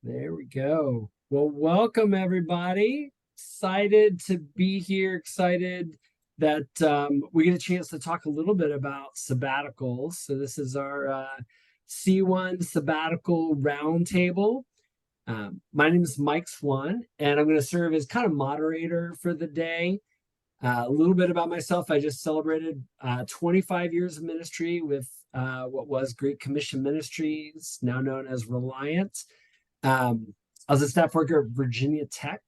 There we go. Well, welcome everybody. Excited to be here. Excited that we get a chance to talk a little bit about sabbaticals. So this is our C1 sabbatical roundtable. My name is Mike Swann, and I'm going to serve as kind of moderator for the day. A little bit about myself. I just celebrated 25 years of ministry with what was Great Commission Ministries, now known as Reliant. I was a staff worker at Virginia Tech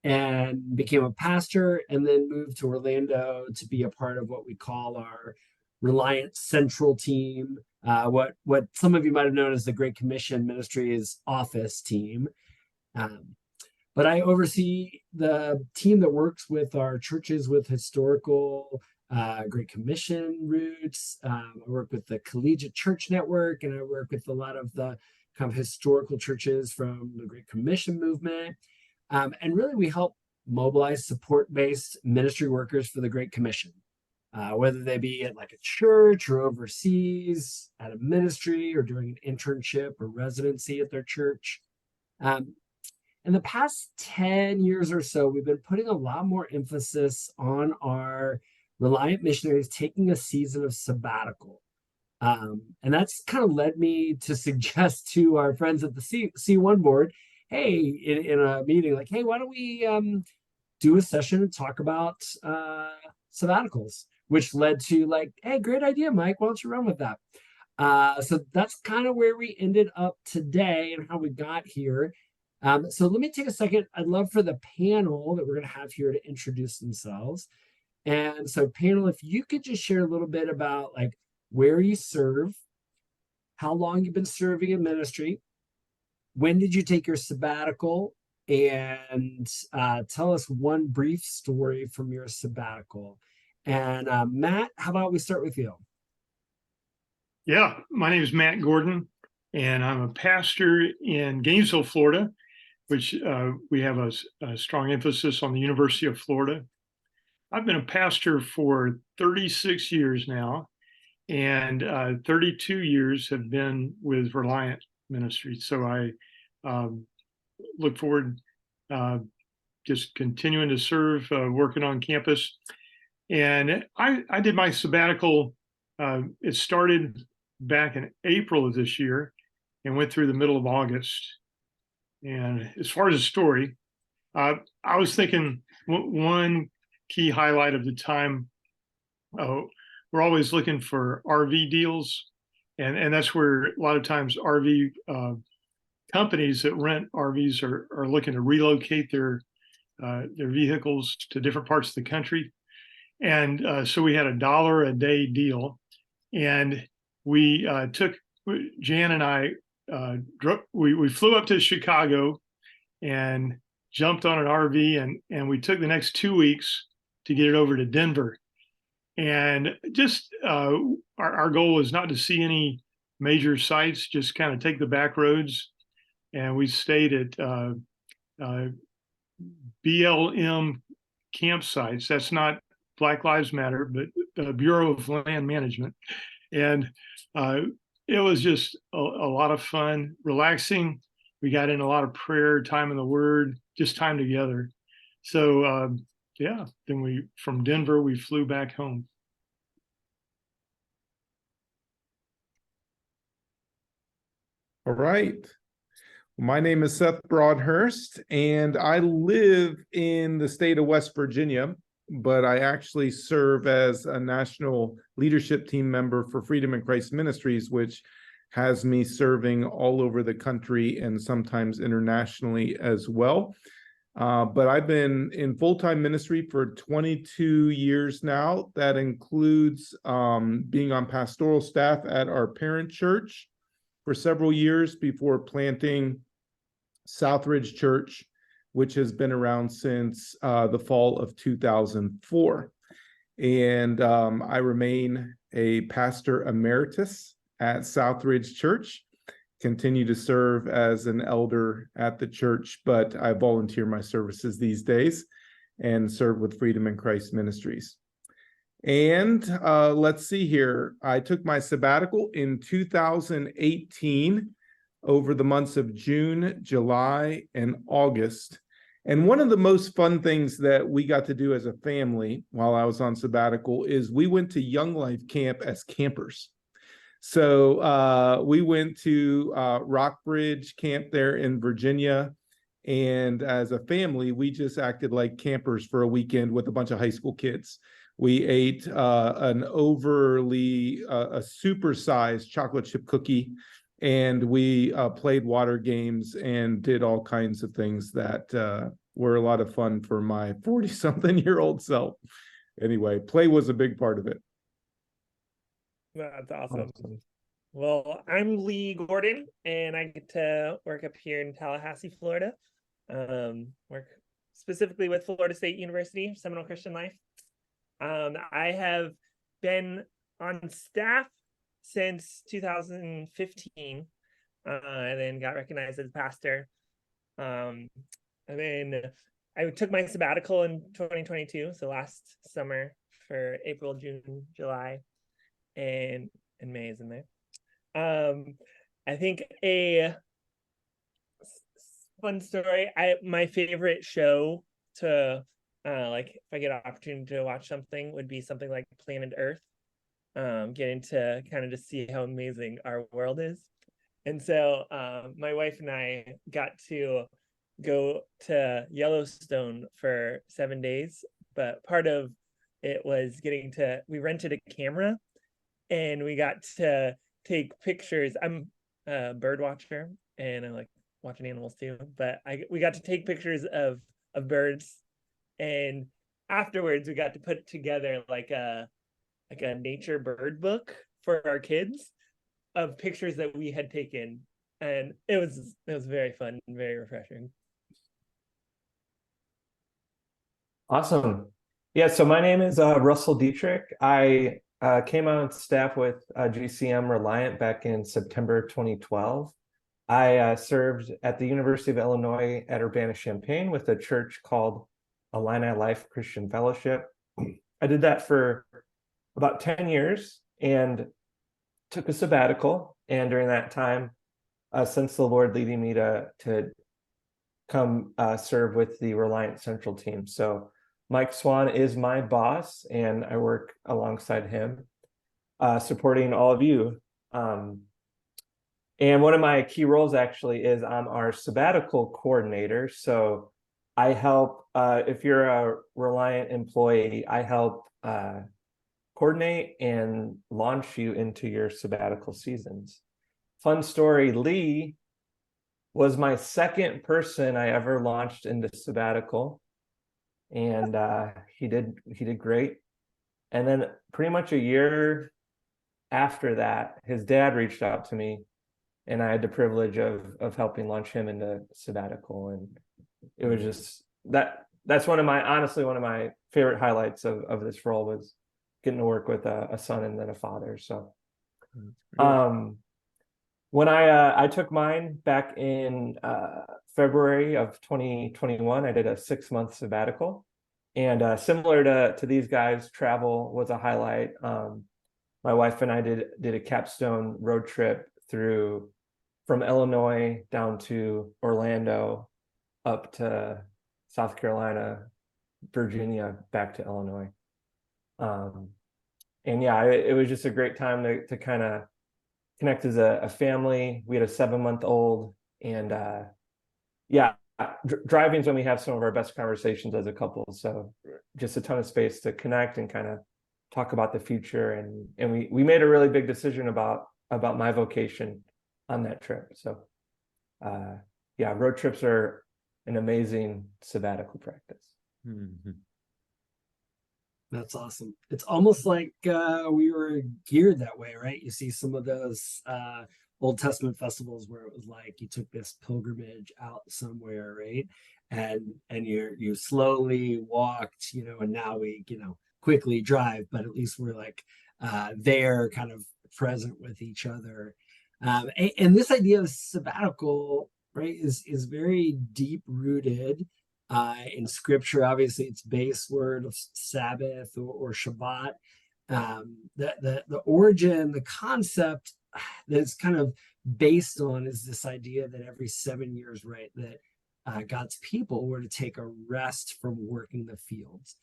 and became a pastor, and then moved to Orlando to be a part of what we call our Reliant Central team, what some of you might have known as the Great Commission Ministries office team. Um, but I oversee the team that works with our churches with historical Great Commission roots. I work with the Collegiate Church Network, and I work with a lot of the kind of historical churches from the Great Commission movement. And really, we help mobilize support-based ministry workers for the Great Commission, whether they be at like a church or overseas, at a ministry, or doing an internship or residency at their church. In the past 10 years or so, we've been putting a lot more emphasis on our Reliant missionaries taking a season of sabbatical. And that's kind of led me to suggest to our friends at the C1 board, hey, in a meeting, like, hey, why don't we do a session and talk about sabbaticals, which led to like, hey, great idea, Mike, why don't you run with that? So that's kind of where we ended up today and how we got here. So let me take a second. I'd love for the panel that we're going to have here to introduce themselves. And so panel, if you could just share a little bit about like where you serve, how long you've been serving in ministry, when did you take your sabbatical, and tell us one brief story from your sabbatical. And Matt, how about we start with you? Yeah, my name is Matt Gordon, and I'm a pastor in Gainesville, Florida, which we have a strong emphasis on the University of Florida. I've been a pastor for 36 years now, and 32 years have been with Reliant Ministries. So I look forward just continuing to serve, working on campus. And I did my sabbatical. It started back in April of this year and went through the middle of August. And as far as the story, I was thinking one key highlight of the time, we're always looking for RV deals. And that's where a lot of times RV companies that rent RVs are looking to relocate their vehicles to different parts of the country. And so we had $1 a day deal. And we Jan and I, we flew up to Chicago and jumped on an RV, and we took the next 2 weeks to get it over to Denver. And just our goal was not to see any major sites, just kind of take the back roads. And we stayed at BLM campsites. That's not Black Lives Matter, but Bureau of Land Management. And it was just a lot of fun, relaxing. We got in a lot of prayer, time in the Word, just time together. So yeah, then from Denver, we flew back home. All right. My name is Seth Broadhurst, and I live in the state of West Virginia, but I actually serve as a national leadership team member for Freedom in Christ Ministries, which has me serving all over the country and sometimes internationally as well. But I've been in full-time ministry for 22 years now. That includes being on pastoral staff at our parent church for several years before planting Southridge Church, which has been around since the fall of 2004. And I remain a pastor emeritus at Southridge Church, continue to serve as an elder at the church, but I volunteer my services these days and serve with Freedom in Christ Ministries. And let's see here. I took my sabbatical in 2018 over the months of June, July, and August. And one of the most fun things that we got to do as a family while I was on sabbatical is we went to Young Life Camp as campers. So we went to Rockbridge Camp there in Virginia. And as a family, we just acted like campers for a weekend with a bunch of high school kids. We ate an overly, a supersized chocolate chip cookie, and we played water games and did all kinds of things that were a lot of fun for my 40-something-year-old self. Anyway, play was a big part of it. That's awesome. Well, I'm Lee Gordon, and I get to work up here in Tallahassee, Florida. Work specifically with Florida State University, Seminole Christian Life. I have been on staff since 2015, and then got recognized as pastor. And then I took my sabbatical in 2022, so last summer for April, June, July, and May is in there. I think a fun story. My favorite show to like if I get an opportunity to watch something would be something like Planet Earth. Getting to kind of just see how amazing our world is. And so my wife and I got to go to Yellowstone for 7 days, but part of it was we rented a camera and we got to take pictures. I'm a bird watcher and I like watching animals too, but we got to take pictures of birds, and afterwards we got to put together like a nature bird book for our kids of pictures that we had taken, and it was very fun and very refreshing. Awesome. Yeah, so my name is Russell Dietrich. I came on staff with GCM Reliant back in September 2012. I served at the University of Illinois at Urbana-Champaign with a church called Illini Life Christian Fellowship. I did that for about 10 years and took a sabbatical. And during that time, since the Lord leading me to come serve with the Reliant Central team. So Mike Swann is my boss, and I work alongside him, supporting all of you. And one of my key roles actually is I'm our sabbatical coordinator. So I help, if you're a Reliant employee, I help coordinate and launch you into your sabbatical seasons. Fun story, Lee was my second person I ever launched into sabbatical, and he did great. And then pretty much a year after that, his dad reached out to me, and I had the privilege of helping launch him into sabbatical. And it was just that's one of my favorite highlights of this role was getting to work with a son and then a father. So when I took mine back in February of 2021, I did a 6-month sabbatical, and similar to these guys, travel was a highlight. My wife and I did a capstone road trip from Illinois down to Orlando, up to South Carolina, Virginia, back to Illinois. And yeah, it was just a great time to kind of connect as a family. We had a 7-month-old, and driving's when we have some of our best conversations as a couple. So just a ton of space to connect and kind of talk about the future. And we made a really big decision about my vocation on that trip. So road trips are an amazing sabbatical practice. Mm-hmm. That's awesome. It's almost like we were geared that way, right? You see some of those Old Testament festivals where it was like you took this pilgrimage out somewhere, right? And you slowly walked, and now we, quickly drive, but at least we're like there, kind of present with each other. And this idea of sabbatical, right, is very deep rooted in scripture. Obviously, it's base word of Sabbath or Shabbat. The origin, the concept it's kind of based on is this idea that every 7 years, right, that God's people were to take a rest from working the fields.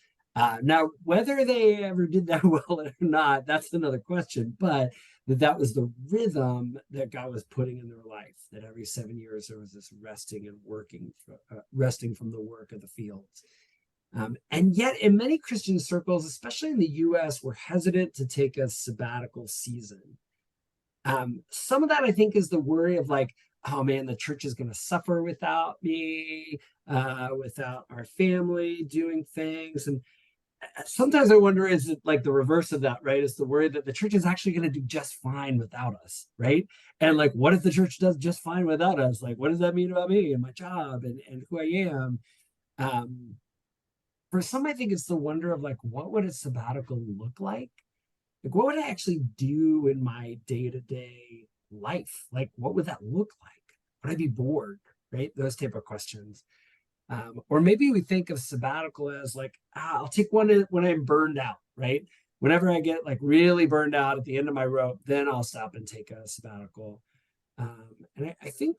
Now, whether they ever did that well or not, that's another question. But that was the rhythm that God was putting in their life. That every 7 years there was this resting and working, resting from the work of the fields. And yet, in many Christian circles, especially in the U.S., we're hesitant to take a sabbatical season. Some of that, I think, is the worry of like, oh man, the church is going to suffer without me, without our family doing things. And sometimes I wonder, is it like the reverse of that, right? Is the worry that the church is actually going to do just fine without us, right? And like, what if the church does just fine without us? Like, what does that mean about me and my job and who I am? For some, I think it's the wonder of like, what would a sabbatical look like? Like, what would I actually do in my day-to-day life? Like, what would that look like? Would I be bored? Right? Those type of questions. Or maybe we think of sabbatical as like, I'll take one when I'm burned out, right? Whenever I get like really burned out at the end of my rope, then I'll stop and take a sabbatical. And I think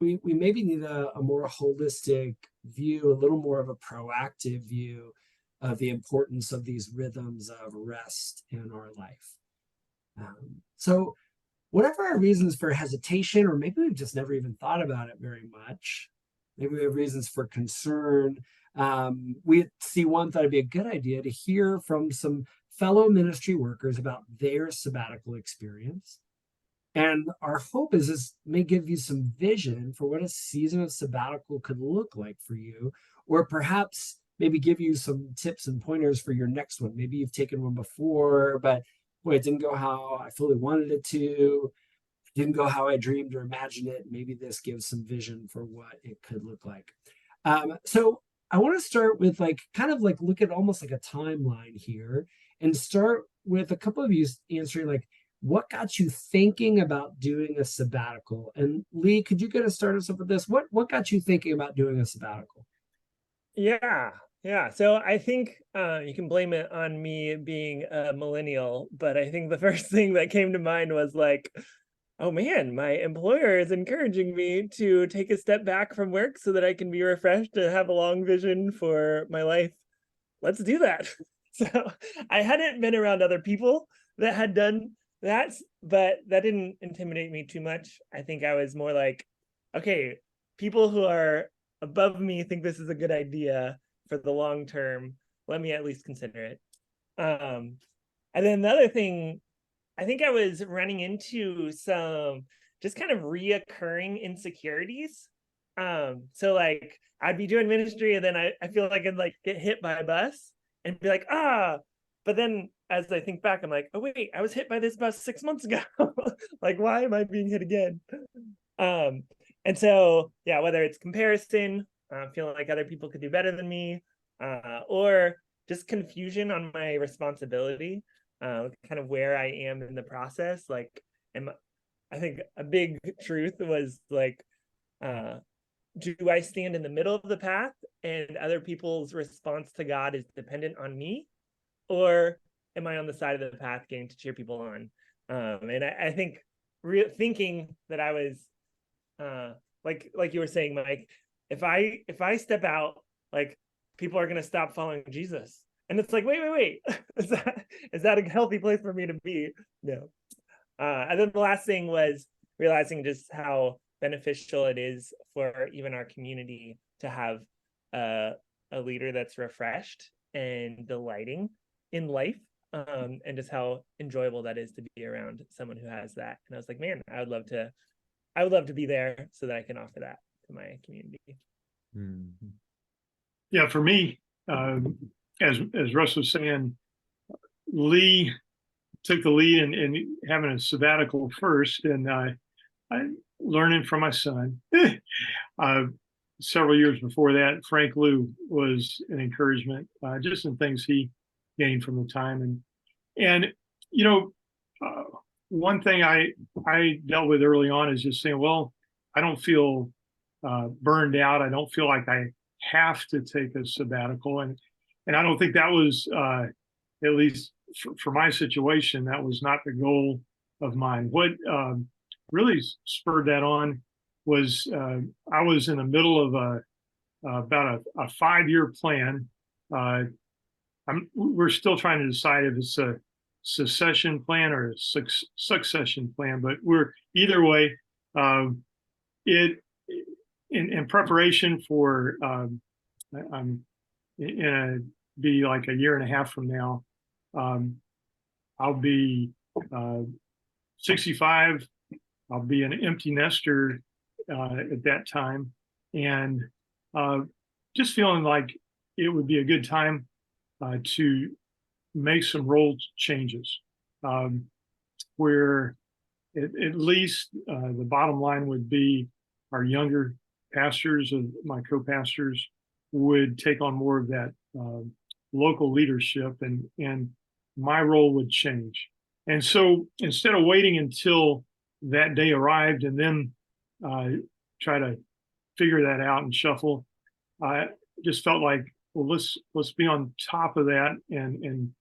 we maybe need a more holistic view, a little more of a proactive view of the importance of these rhythms of rest in our life. So whatever our reasons for hesitation, or maybe we've just never even thought about it very much, maybe we have reasons for concern, we at C1 thought it'd be a good idea to hear from some fellow ministry workers about their sabbatical experience. And our hope is this may give you some vision for what a season of sabbatical could look like for you, or perhaps maybe give you some tips and pointers for your next one. Maybe you've taken one before, but boy, it didn't go how I fully wanted it to. It didn't go how I dreamed or imagined it. Maybe this gives some vision for what it could look like. So I want to start with like kind of like look at almost like a timeline here and start with a couple of you answering like, what got you thinking about doing a sabbatical? And Lee, could you get us started us up with this? What got you thinking about doing a sabbatical? Yeah. So I think you can blame it on me being a millennial, but I think the first thing that came to mind was like, oh man, my employer is encouraging me to take a step back from work so that I can be refreshed and have a long vision for my life. Let's do that. So I hadn't been around other people that had done that, but that didn't intimidate me too much. I think I was more like, okay, people who are above me think this is a good idea for the long term. Let me at least consider it. And then the other thing, I think I was running into some just kind of reoccurring insecurities. So like I'd be doing ministry and then I feel like I'd like get hit by a bus and be like, but then as I think back, I'm like, oh wait, I was hit by this bus 6 months ago. Like, why am I being hit again? And so, yeah, whether it's comparison, feeling like other people could do better than me, or just confusion on my responsibility, kind of where I am in the process. Like, I think a big truth was like, do I stand in the middle of the path and other people's response to God is dependent on me? Or am I on the side of the path getting to cheer people on? And I think thinking that I was like you were saying, Mike, if I step out, like people are going to stop following Jesus. And it's like, wait, is that a healthy place for me to be? No. And then the last thing was realizing just how beneficial it is for even our community to have a leader that's refreshed and delighting in life, and just how enjoyable that is to be around someone who has that. And I was like, man, I would love to be there so that I can offer that to my community. Mm-hmm. Yeah, for me, as Russ was saying, Lee took the lead in having a sabbatical first, and I learning from my son. Several years before that, Frank Liu was an encouragement, just in things he gained from the time. And you know, one thing I dealt with early on is just saying, well, I don't feel burned out. I don't feel like I have to take a sabbatical, and I don't think that was, at least for my situation, that was not the goal of mine. What really spurred that on was I was in the middle of about a 5-year plan. We're still trying to decide if it's a succession plan or a succession plan, but we're either way. It in preparation for I'm be like a year and a half from now. I'll be 65. I'll be an empty nester at that time, and just feeling like it would be a good time to make some role changes, where at least the bottom line would be our younger pastors and my co-pastors would take on more of that local leadership, and my role would change. And so instead of waiting until that day arrived and then try to figure that out and shuffle, I just felt like, well, let's be on top of that and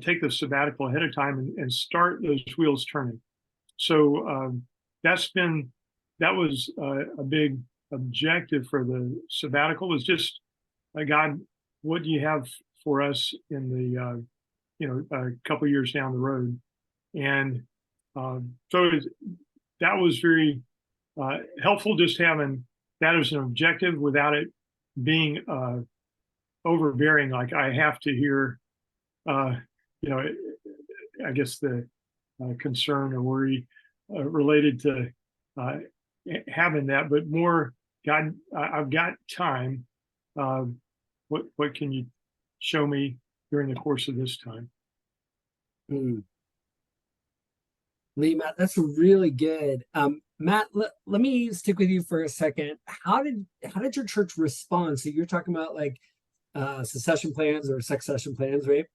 take the sabbatical ahead of time and start those wheels turning. So that was a big objective for the sabbatical, was just, God, what do you have for us in the a couple years down the road? And so that was very helpful, just having that as an objective without it being overbearing. Like I have to hear, I guess the concern or worry related to having that, but more, God, I've got time. What can you show me during the course of this time? Lee, Matt, that's really good. Matt, let me stick with you for a second. How did your church respond? So you're talking about like succession plans or succession plans, right?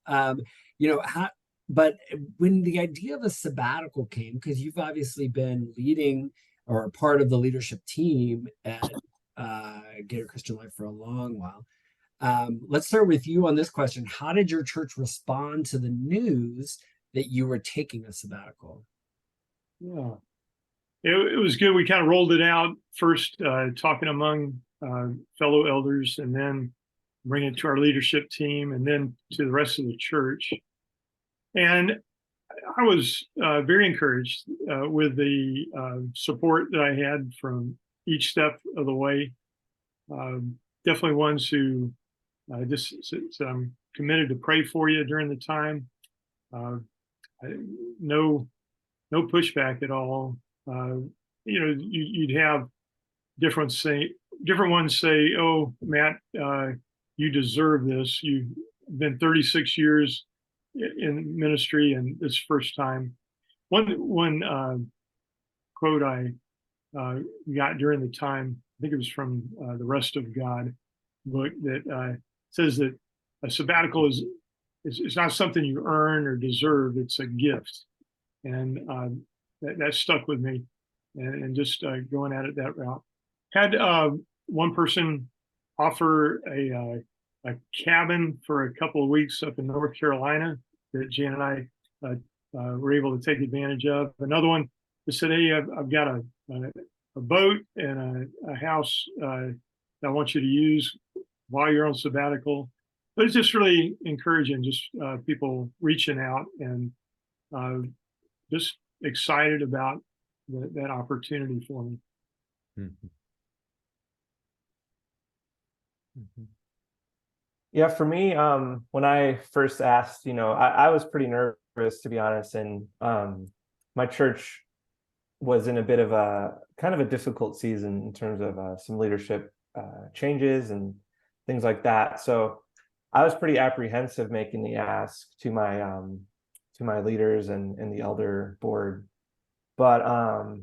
But when the idea of a sabbatical came, because you've obviously been leading or a part of the leadership team at Gator Christian Life for a long while. Let's start with you on this question. How did your church respond to the news that you were taking a sabbatical? Yeah, it was good. We kind of rolled it out first, talking among fellow elders, and then bringing it to our leadership team, and then to the rest of the church. And I was very encouraged with the support that I had from each step of the way. Definitely ones who just I'm committed to pray for you during the time. No pushback at all. You'd have different ones say, "Oh, Matt, you deserve this. You've been 36 years in ministry, and this first time." One quote I got during the time, I think it was from the Rest of God book, that says that a sabbatical is not something you earn or deserve; it's a gift, and that stuck with me, and just going at it that route. Had one person offer a cabin for a couple of weeks up in North Carolina that Jan and I were able to take advantage of. Another one that said, "Hey, I've got a boat and a house that I want you to use while you're on sabbatical." But it's just really encouraging, just people reaching out and just excited about that opportunity for me. Mm-hmm. Mm-hmm. Yeah, for me, when I first asked, I was pretty nervous, to be honest, and my church was in a bit of a kind of a difficult season in terms of some leadership changes and things like that. So I was pretty apprehensive making the ask to my leaders and the elder board. But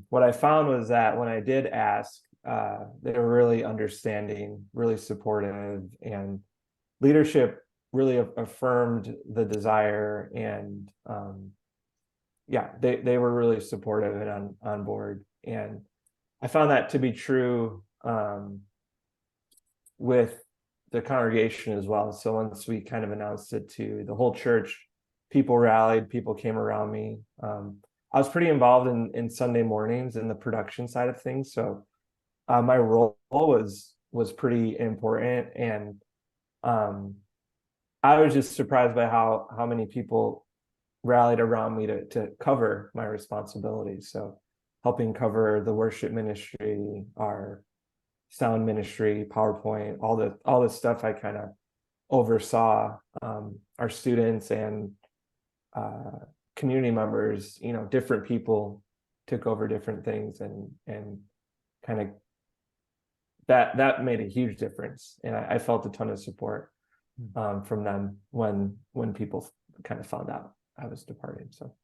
what I found was that when I did ask, they were really understanding, really supportive, and leadership really affirmed the desire, and they were really supportive and on board. And I found that to be true with the congregation as well. So once we kind of announced it to the whole church, people rallied, people came around me. I was pretty involved in Sunday mornings and the production side of things. So my role was pretty important, and I was just surprised by how many people rallied around me to cover my responsibilities. So helping cover the worship ministry, our sound ministry, PowerPoint, all the stuff I kind of oversaw. Our students and community members, different people took over different things, and kind of that made a huge difference. And I felt a ton of support from them when people kind of found out I was departing. So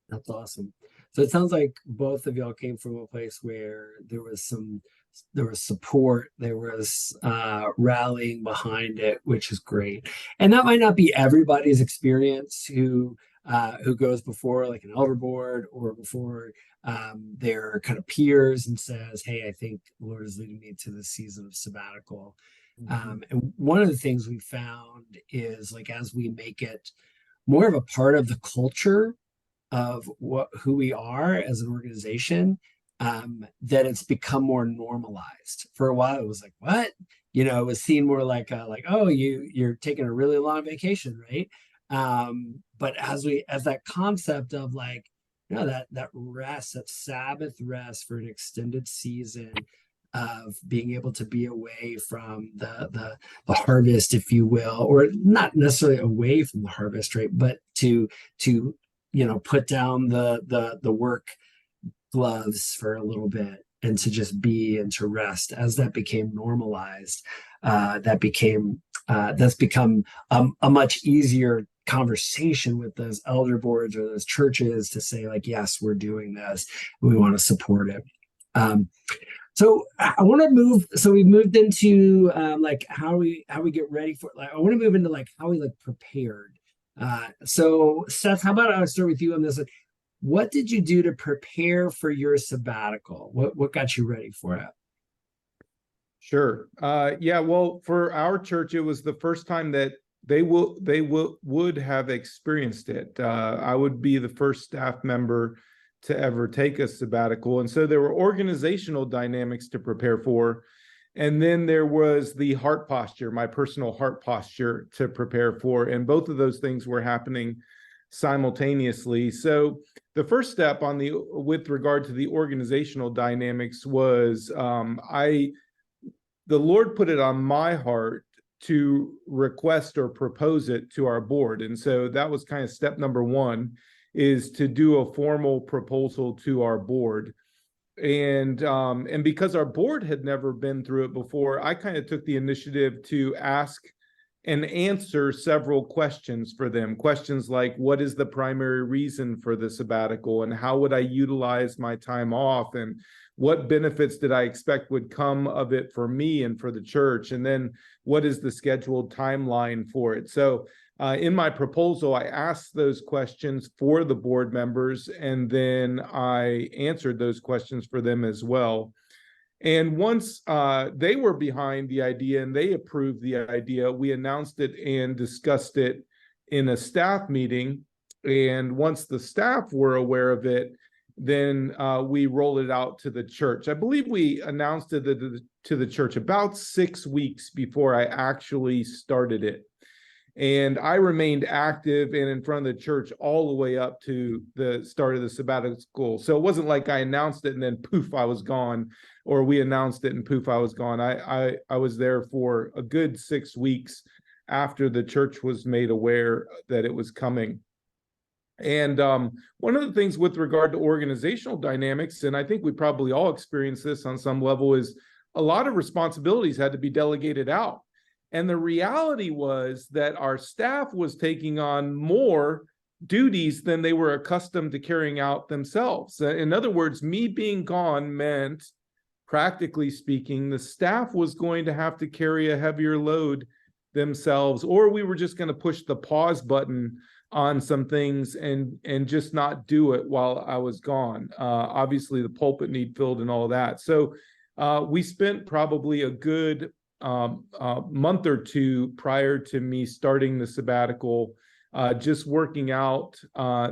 that's awesome. So it sounds like both of y'all came from a place where there was support, there was rallying behind it, which is great. And that might not be everybody's experience who goes before like an elder board or before their kind of peers and says, hey, I think the Lord is leading me to this season of sabbatical. And one of the things we found is, like, as we make it more of a part of the culture of who we are as an organization, that it's become more normalized. For a while, it was like, what? It was seen more like oh, you're taking a really long vacation, right? But as that concept of like, that rest, that Sabbath rest for an extended season of being able to be away from the harvest, if you will, or not necessarily away from the harvest, right? But to put down the work gloves for a little bit and to just be and to rest. As that became normalized, that's become a much easier conversation with those elder boards or those churches to say, like, yes, we're doing this, we want to support it. So I want to move. So we moved into like how we get ready for. Like, I want to move into like how we like prepared. So Seth, how about I start with you on this? Like, what did you do to prepare for your sabbatical? What got you ready for it? Sure. Yeah. Well, for our church, it was the first time that they would have experienced it. I would be the first staff member to ever take a sabbatical, and so there were organizational dynamics to prepare for, and then there was the heart posture, my personal heart posture to prepare for, and both of those things were happening simultaneously. So the first step with regard to the organizational dynamics was the Lord put it on my heart to request or propose it to our board. And so that was kind of step number one, is to do a formal proposal to our board. And because our board had never been through it before, I kind of took the initiative to ask and answer several questions for them. Questions like, what is the primary reason for the sabbatical, and how would I utilize my time off, and what benefits did I expect would come of it for me and for the church, and then what is the scheduled timeline for it? So in my proposal, I asked those questions for the board members, and then I answered those questions for them as well. And once they were behind the idea and they approved the idea, we announced it and discussed it in a staff meeting. And once the staff were aware of it, then we rolled it out to the church. I believe we announced it to the church about 6 weeks before I actually started it. And I remained active and in front of the church all the way up to the start of the sabbatical. So it wasn't like I announced it and then poof, I was gone, or we announced it and poof, I was gone. I was there for a good 6 weeks after the church was made aware that it was coming. And one of the things with regard to organizational dynamics, and I think we probably all experience this on some level, is a lot of responsibilities had to be delegated out. And the reality was that our staff was taking on more duties than they were accustomed to carrying out themselves. In other words, me being gone meant, practically speaking, the staff was going to have to carry a heavier load themselves, or we were just going to push the pause button on some things and just not do it while I was gone. Obviously, the pulpit need filled and all that. So we spent probably a good month or two prior to me starting the sabbatical, just working out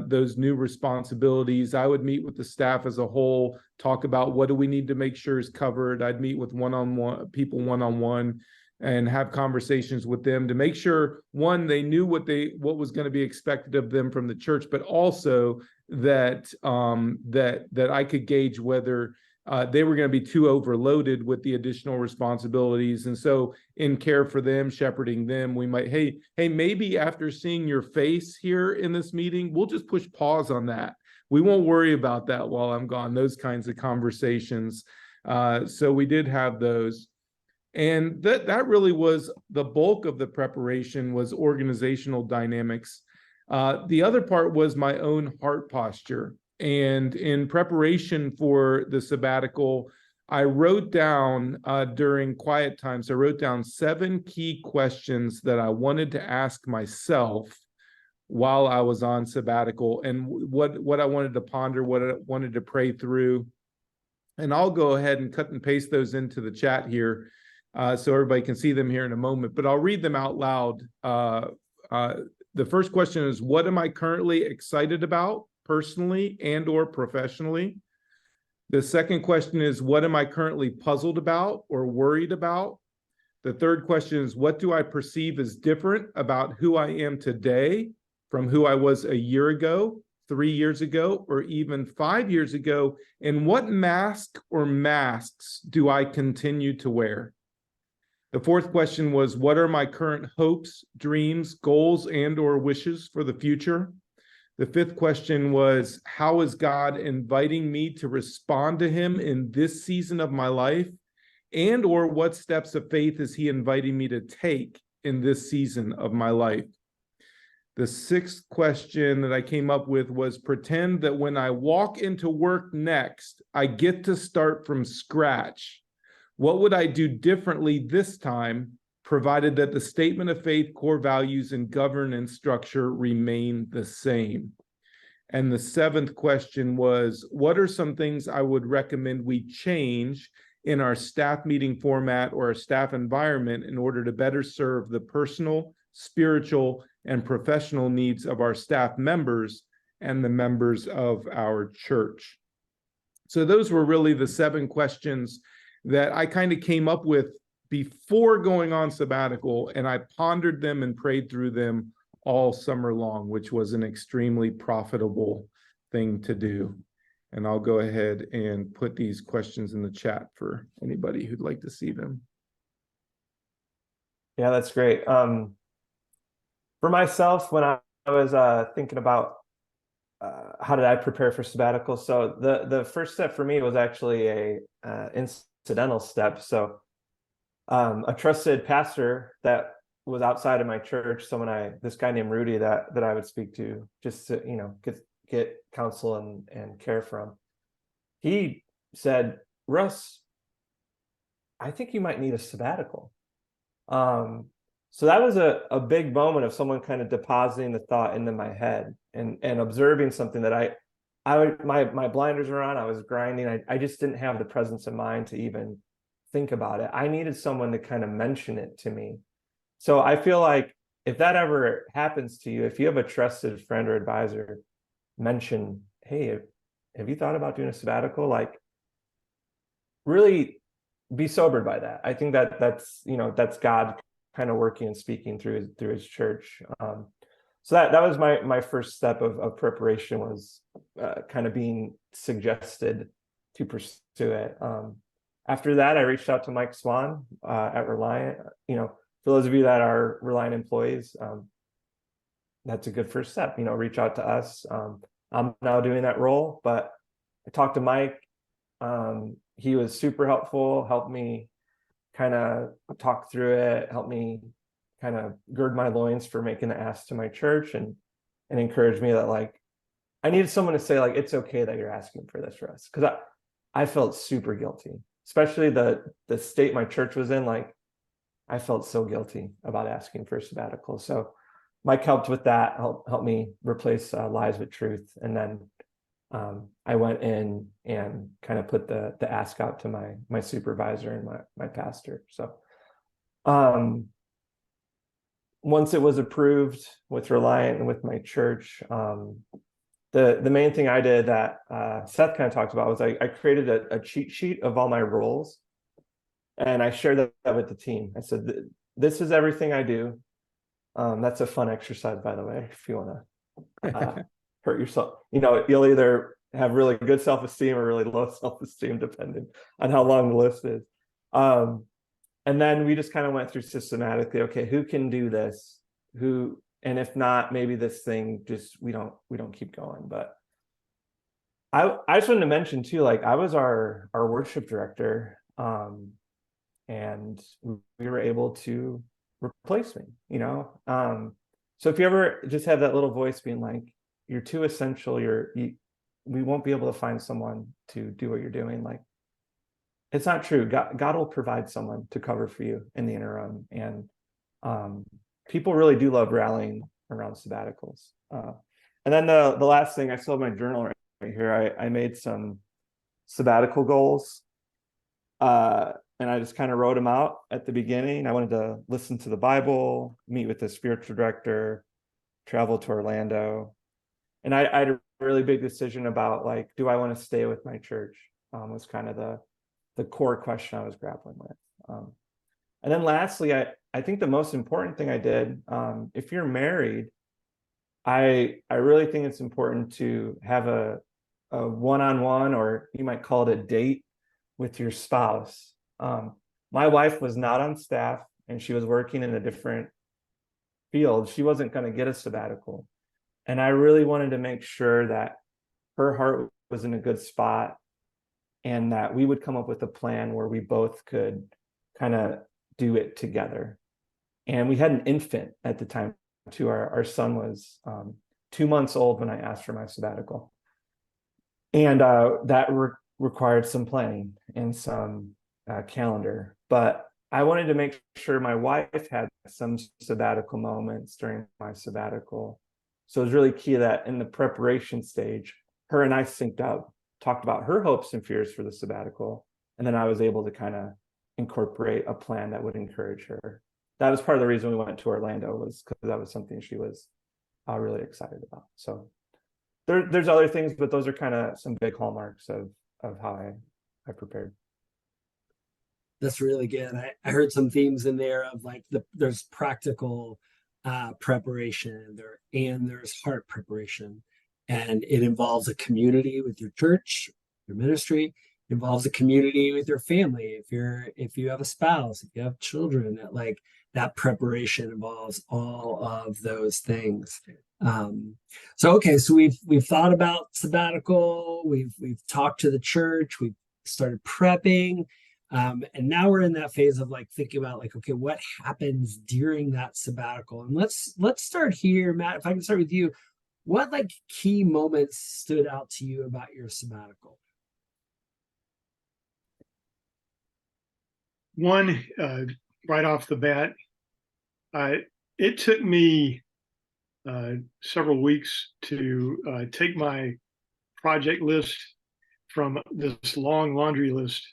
those new responsibilities. I would meet with the staff as a whole, talk about what do we need to make sure is covered. I'd meet with one-on-one and have conversations with them to make sure, one, they knew what was going to be expected of them from the church, but also that I could gauge whether they were going to be too overloaded with the additional responsibilities. And so in care for them, shepherding them, we might, hey, maybe after seeing your face here in this meeting, we'll just push pause on that. We won't worry about that while I'm gone, those kinds of conversations. So we did have those. And that really was the bulk of the preparation, was organizational dynamics. The other part was my own heart posture. And in preparation for the sabbatical, I wrote down during quiet times, I wrote down 7 key questions that I wanted to ask myself while I was on sabbatical, and what I wanted to ponder, what I wanted to pray through. And I'll go ahead and cut and paste those into the chat here so everybody can see them here in a moment, but I'll read them out loud. The first question is, what am I currently excited about personally and or professionally? The second question is, what am I currently puzzled about or worried about? The third question is, what do I perceive as different about who I am today from who I was a year ago, 3 years ago, or even 5 years ago? And what mask or masks do I continue to wear? The fourth question was, what are my current hopes, dreams, goals, and or wishes for the future? The fifth question was, how is God inviting me to respond to him in this season of my life? And or what steps of faith is he inviting me to take in this season of my life? The sixth question that I came up with was, pretend that when I walk into work next, I get to start from scratch. What would I do differently this time, provided that the statement of faith, core values, and governance structure remain the same? And the seventh question was, what are some things I would recommend we change in our staff meeting format or our staff environment in order to better serve the personal, spiritual, and professional needs of our staff members and the members of our church? So those were really the 7 questions that I kind of came up with before going on sabbatical, and I pondered them and prayed through them all summer long, which was an extremely profitable thing to do. And I'll go ahead and put these questions in the chat for anybody who'd like to see them. Yeah, that's great. For myself, when I was thinking about how did I prepare for sabbatical, so the first step for me was actually a incidental step. So a trusted pastor that was outside of my church, this guy named Rudy that I would speak to just to, get counsel and care from. He said, Russ, I think you might need a sabbatical. So that was a big moment of someone kind of depositing the thought into my head and observing something that my blinders were on. I was grinding. I just didn't have the presence of mind to even think about it. I needed someone to kind of mention it to me. So I feel like if that ever happens to you, if you have a trusted friend or advisor mention, hey, have you thought about doing a sabbatical? Like, really be sobered by that. I think that's God kind of working and speaking through his church. So that was my first step of preparation, was kind of being suggested to pursue it. After that, I reached out to Mike Swann at Reliant. For those of you that are Reliant employees, that's a good first step. Reach out to us. I'm now doing that role, but I talked to Mike. He was super helpful, helped me kind of talk through it, helped me kind of gird my loins for making the ask to my church, and encouraged me that, like, I needed someone to say, like, it's okay that you're asking for this, Russ, because I felt super guilty, especially the state my church was in. Like, I felt so guilty about asking for a sabbatical. So Mike helped with that, helped me replace lies with truth. And then I went in and kind of put the ask out to my supervisor and my pastor. So once it was approved with Reliant and with my church, the main thing I did that Seth kind of talked about was I created a cheat sheet of all my roles, and I shared that with the team. I said, this is everything I do. That's a fun exercise, by the way, if you want to hurt yourself. You'll either have really good self-esteem or really low self-esteem, depending on how long the list is. And then we just kind of went through systematically, okay, who can do this? And if not, maybe this thing just we don't keep going. But I just wanted to mention too, like I was our worship director, and we were able to replace me, so if you ever just have that little voice being like, you're too essential, we won't be able to find someone to do what you're doing, like, it's not true. God will provide someone to cover for you in the interim. And people really do love rallying around sabbaticals. And then the last thing, I still have my journal right here. I made some sabbatical goals. And I just kind of wrote them out at the beginning. I wanted to listen to the Bible, meet with the spiritual director, travel to Orlando. And I had a really big decision about, like, do I want to stay with my church? Was kind of the core question I was grappling with. And then lastly, I think the most important thing I did, if you're married, I really think it's important to have a one-on-one, or you might call it a date, with your spouse. My wife was not on staff and she was working in a different field. She wasn't going to get a sabbatical. And I really wanted to make sure that her heart was in a good spot, and that we would come up with a plan where we both could kind of do it together. And we had an infant at the time too. Our son was 2 months old when I asked for my sabbatical. And that required some planning and some calendar. But I wanted to make sure my wife had some sabbatical moments during my sabbatical. So it was really key that in the preparation stage, her and I synced up, talked about her hopes and fears for the sabbatical. And then I was able to kind of incorporate a plan that would encourage her. That was part of the reason we went to Orlando, was because that was something she was really excited about. So there's other things, but those are kind of some big hallmarks of how I prepared. That's really good. I heard some themes in there of like there's practical preparation and there's heart preparation, and it involves a community with your church, your ministry. It involves a community with your family. If you have a spouse, if you have children, that preparation involves all of those things. So we've thought about sabbatical. We've talked to the church. We've started prepping. And now we're in that phase of like thinking about like, okay, what happens during that sabbatical? And let's start here, Matt. If I can start with you, what like key moments stood out to you about your sabbatical? One, right off the bat, it took me several weeks to take my project list from this long laundry list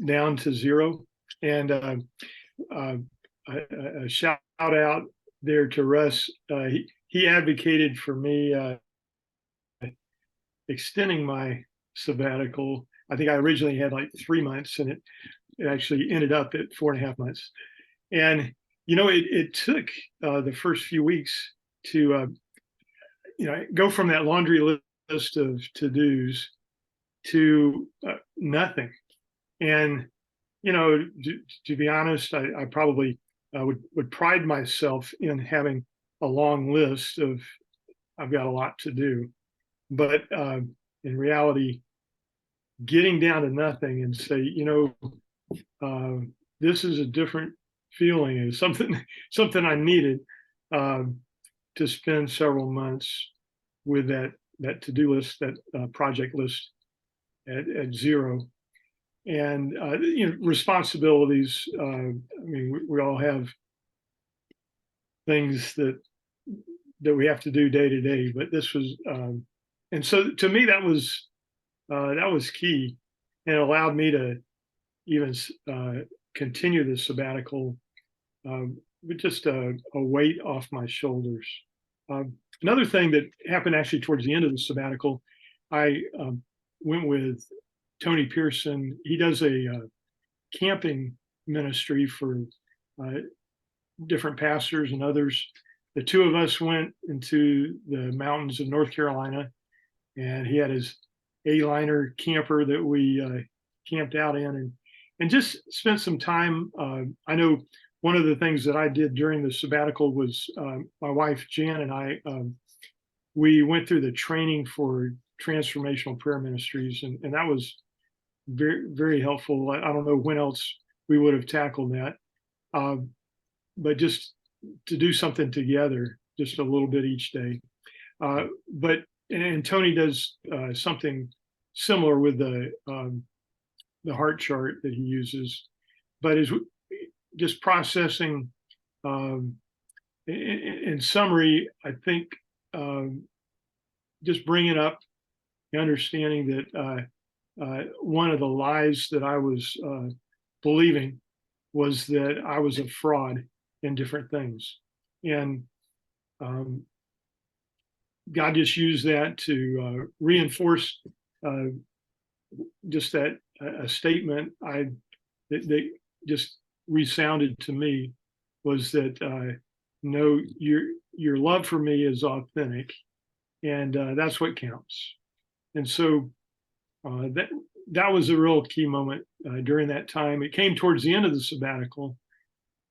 down to zero. And a shout out there to Russ. He advocated for me extending my sabbatical. I think I originally had like 3 months, and it actually ended up at 4.5 months. And it took the first few weeks to go from that laundry list of to-dos to nothing. And to be honest, I probably would pride myself in having a long list of, I've got a lot to do, but in reality, getting down to nothing and say, this is a different feeling, is something I needed to spend several months with that to-do list, that project list at zero. And responsibilities. We all have things that we have to do day to day, but this was, and so to me that was key, and it allowed me to even continue the sabbatical just a weight off my shoulders. Another thing that happened actually towards the end of the sabbatical, I went with Tony Peterson. He does a camping ministry for different pastors and others. The two of us went into the mountains of North Carolina, and he had his A-liner camper that we camped out in, and just spent some time. I know one of the things that I did during the sabbatical was my wife Jan and I, we went through the training for transformational prayer ministries, and that was very, very helpful. I don't know when else we would have tackled that, but just to do something together, just a little bit each day. But Tony does something similar with the heart chart that he uses, but is just processing. In summary, I think just bringing up the understanding that one of the lies that I was believing was that I was a fraud in different things, and God just used that to reinforce just that a statement that just resounded to me was that no, your love for me is authentic, and that's what counts. And so that was a real key moment during that time. It came towards the end of the sabbatical,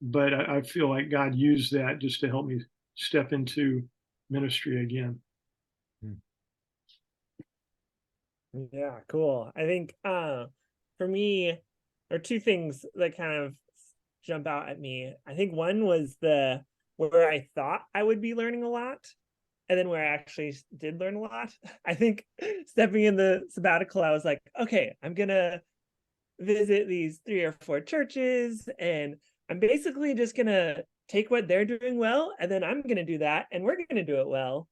but I feel like God used that just to help me step into ministry again. Yeah, cool. I think for me, there are two things that kind of jump out at me. I think one was where I thought I would be learning a lot, and then where I actually did learn a lot. I think stepping in the sabbatical, I was like, okay, I'm gonna visit these 3 or 4 churches, and I'm basically just gonna take what they're doing well, and then I'm gonna do that, and we're gonna do it well.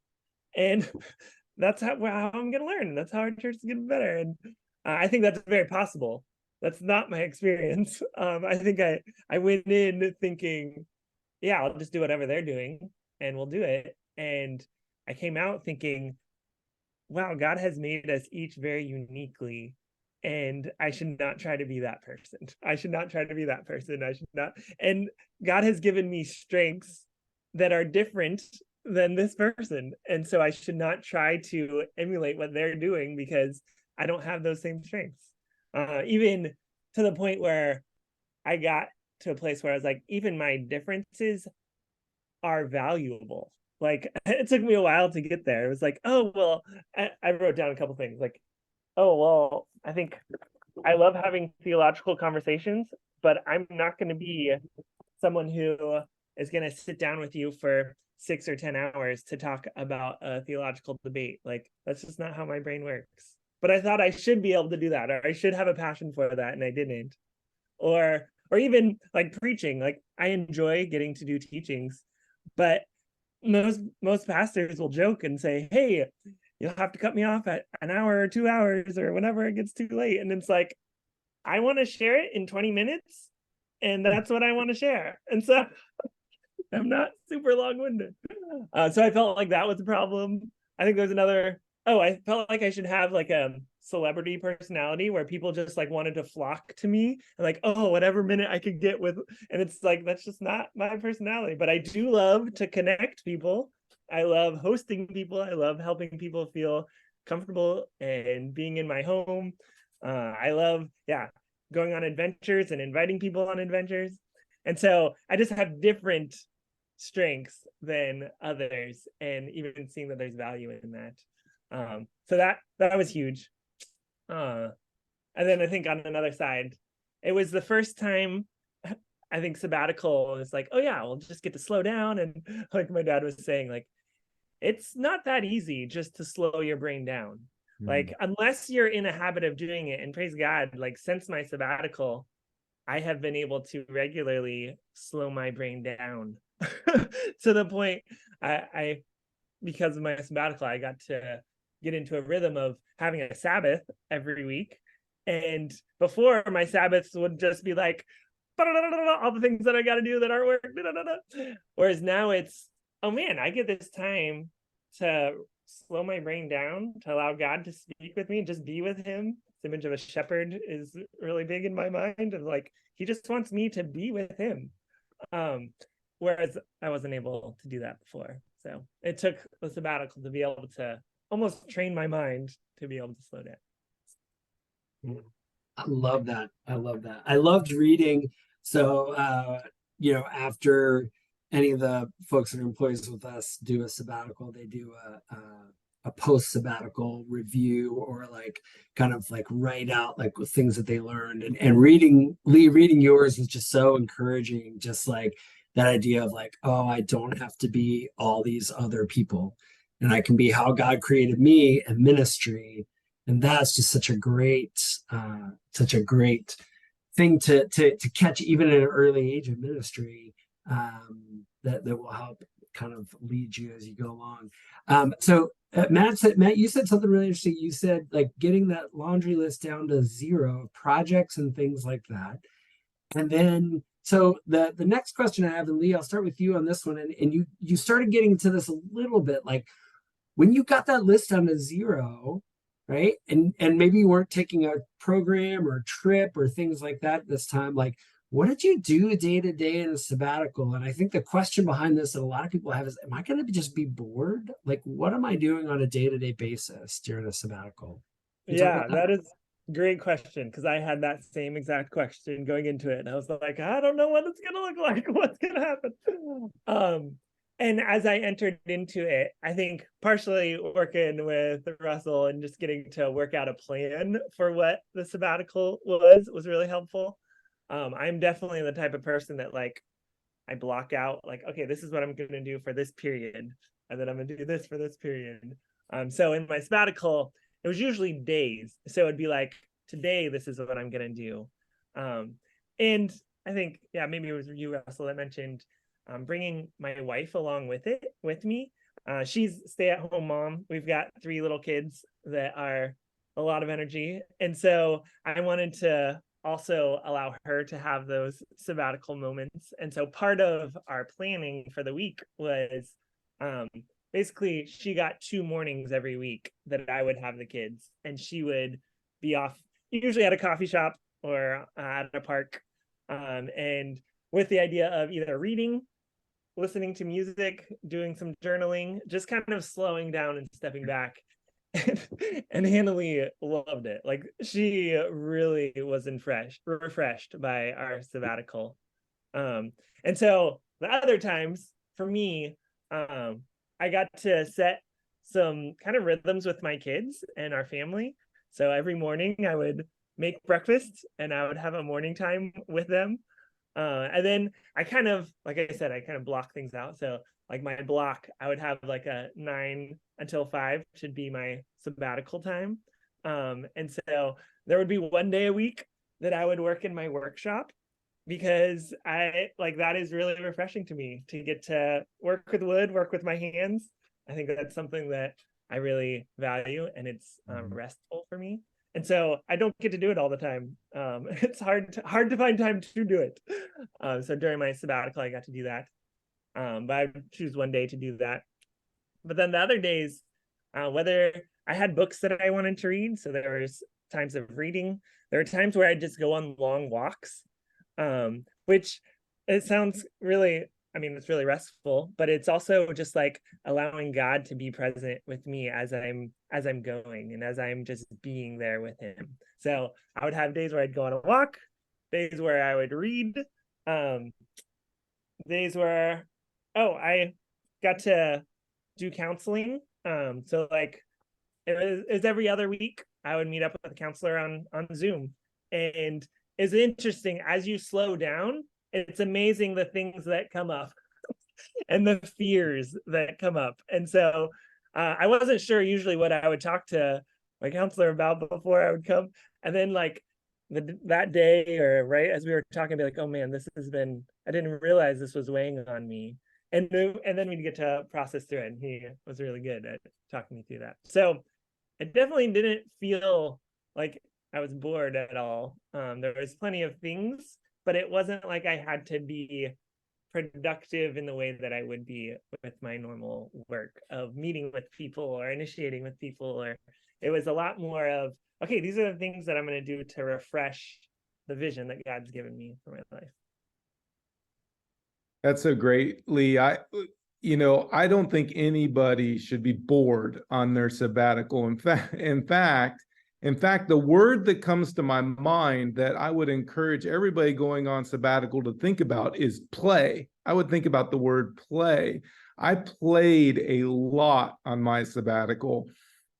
And that's how I'm gonna learn. That's how our church is getting better. And I think that's very possible. That's not my experience. I think I went in thinking, yeah, I'll just do whatever they're doing and we'll do it. And I came out thinking, wow, God has made us each very uniquely, and I should not try to be that person. I should not try to be that person. I should not. And God has given me strengths that are different than this person. And so I should not try to emulate what they're doing because I don't have those same strengths. Even to the point where I got to a place where I was like, even my differences are valuable. Like, it took me a while to get there. It was like, oh, well, I wrote down a couple things like, oh, well, I think I love having theological conversations, but I'm not going to be someone who is going to sit down with you for 6 or 10 hours to talk about a theological debate. Like, that's just not how my brain works. But I thought I should be able to do that, or I should have a passion for that, and I didn't. Or even like preaching. Like, I enjoy getting to do teachings, but most pastors will joke and say, hey, you'll have to cut me off at an hour or 2 hours or whenever it gets too late. And it's like, I want to share it in 20 minutes, and that's what I want to share. And so I'm not super long-winded. So I felt like that was a problem. I think there's another, I felt like I should have like a celebrity personality where people just like wanted to flock to me and like, oh, whatever minute I could get with, and it's like, that's just not my personality. But I do love to connect people. I love hosting people. I love helping people feel comfortable and being in my home. I love, going on adventures and inviting people on adventures. And so I just have different strengths than others, and even seeing that there's value in that. So that was huge. And then I think on another side, it was the first time I think sabbatical is like, oh yeah, we'll just get to slow down. And like my dad was saying, like, it's not that easy just to slow your brain down. Like, unless you're in a habit of doing it, and praise God, like since my sabbatical, I have been able to regularly slow my brain down to the point I because of my sabbatical, I got to get into a rhythm of having a Sabbath every week. And before, my Sabbaths would just be like all the things that I got to do that aren't working. Whereas now it's, oh man, I get this time to slow my brain down, to allow God to speak with me, just be with him. This image of a shepherd is really big in my mind, of like, he just wants me to be with him. Whereas I wasn't able to do that before. So it took the sabbatical to be able to almost train my mind to be able to slow down. I love that. I love that. I loved reading. So, after any of the folks that are employees with us do a sabbatical, they do a post sabbatical review, or like kind of like write out like things that they learned, and reading yours was just so encouraging. Just like that idea of like, oh, I don't have to be all these other people, and I can be how God created me and ministry. And that's just such a great thing to catch even at an early age of ministry, that will help kind of lead you as you go along. So Matt, you said something really interesting. You said like getting that laundry list down to 0 of projects and things like that. And then so the next question I have, and Lee, I'll start with you on this one. And you started getting into this a little bit, like when you got that list down to 0, right? And maybe you weren't taking a program or a trip or things like that this time. Like, what did you do day to day in a sabbatical? And I think the question behind this that a lot of people have is, am I going to just be bored? Like, what am I doing on a day-to-day basis during a sabbatical? Yeah, that is a great question, because I had that same exact question going into it. And I was like, I don't know what it's going to look like. What's going to happen? And as I entered into it, I think partially working with Russell and just getting to work out a plan for what the sabbatical was really helpful. I'm definitely the type of person that like, I block out like, okay, this is what I'm going to do for this period, and then I'm going to do this for this period. So in my sabbatical, it was usually days. So it'd be like, today, this is what I'm going to do. And I think, yeah, maybe it was you, Russell, that mentioned bringing my wife along with me. She's stay-at-home mom. We've got 3 little kids that are a lot of energy. And so I wanted to also allow her to have those sabbatical moments. And so part of our planning for the week was basically she got 2 mornings every week that I would have the kids, and she would be off usually at a coffee shop or at a park. And with the idea of either reading, listening to music, doing some journaling, just kind of slowing down and stepping back. And Hannah Lee loved it. Like, she really was refreshed by our sabbatical. And so the other times for me, I got to set some kind of rhythms with my kids and our family. So every morning I would make breakfast and I would have a morning time with them. And then I kind of, like I said, I kind of block things out. So like my block, I would have like a 9 until 5 should be my sabbatical time. And so there would be 1 day a week that I would work in my workshop, because I like, that is really refreshing to me, to get to work with wood, work with my hands. I think that's something that I really value, and it's restful for me. And so I don't get to do it all the time. It's hard to find time to do it. So during my sabbatical, I got to do that. But I choose 1 day to do that. But then the other days, whether I had books that I wanted to read, so there was times of reading. There are times where I just go on long walks, which it sounds really, I mean, it's really restful, but it's also just like allowing God to be present with me as I'm going and as I'm just being there with him. So I would have days where I'd go on a walk, days where I would read, days where, I got to do counseling. So like it was every other week I would meet up with a counselor on Zoom. And it's interesting, as you slow down, it's amazing the things that come up and the fears that come up. And so I wasn't sure usually what I would talk to my counselor about before I would come. And then like that day, or right as we were talking, I'd be like, oh man, I didn't realize this was weighing on me. And then we'd get to process through it. And he was really good at talking me through that. So I definitely didn't feel like I was bored at all. There was plenty of things, but it wasn't like I had to be productive in the way that I would be with my normal work of meeting with people or initiating with people. Or it was a lot more of, okay, these are the things that I'm going to do to refresh the vision that God's given me for my life. That's so great, Lee. I don't think anybody should be bored on their sabbatical. In fact, the word that comes to my mind that I would encourage everybody going on sabbatical to think about is play. I would think about the word play. I played a lot on my sabbatical,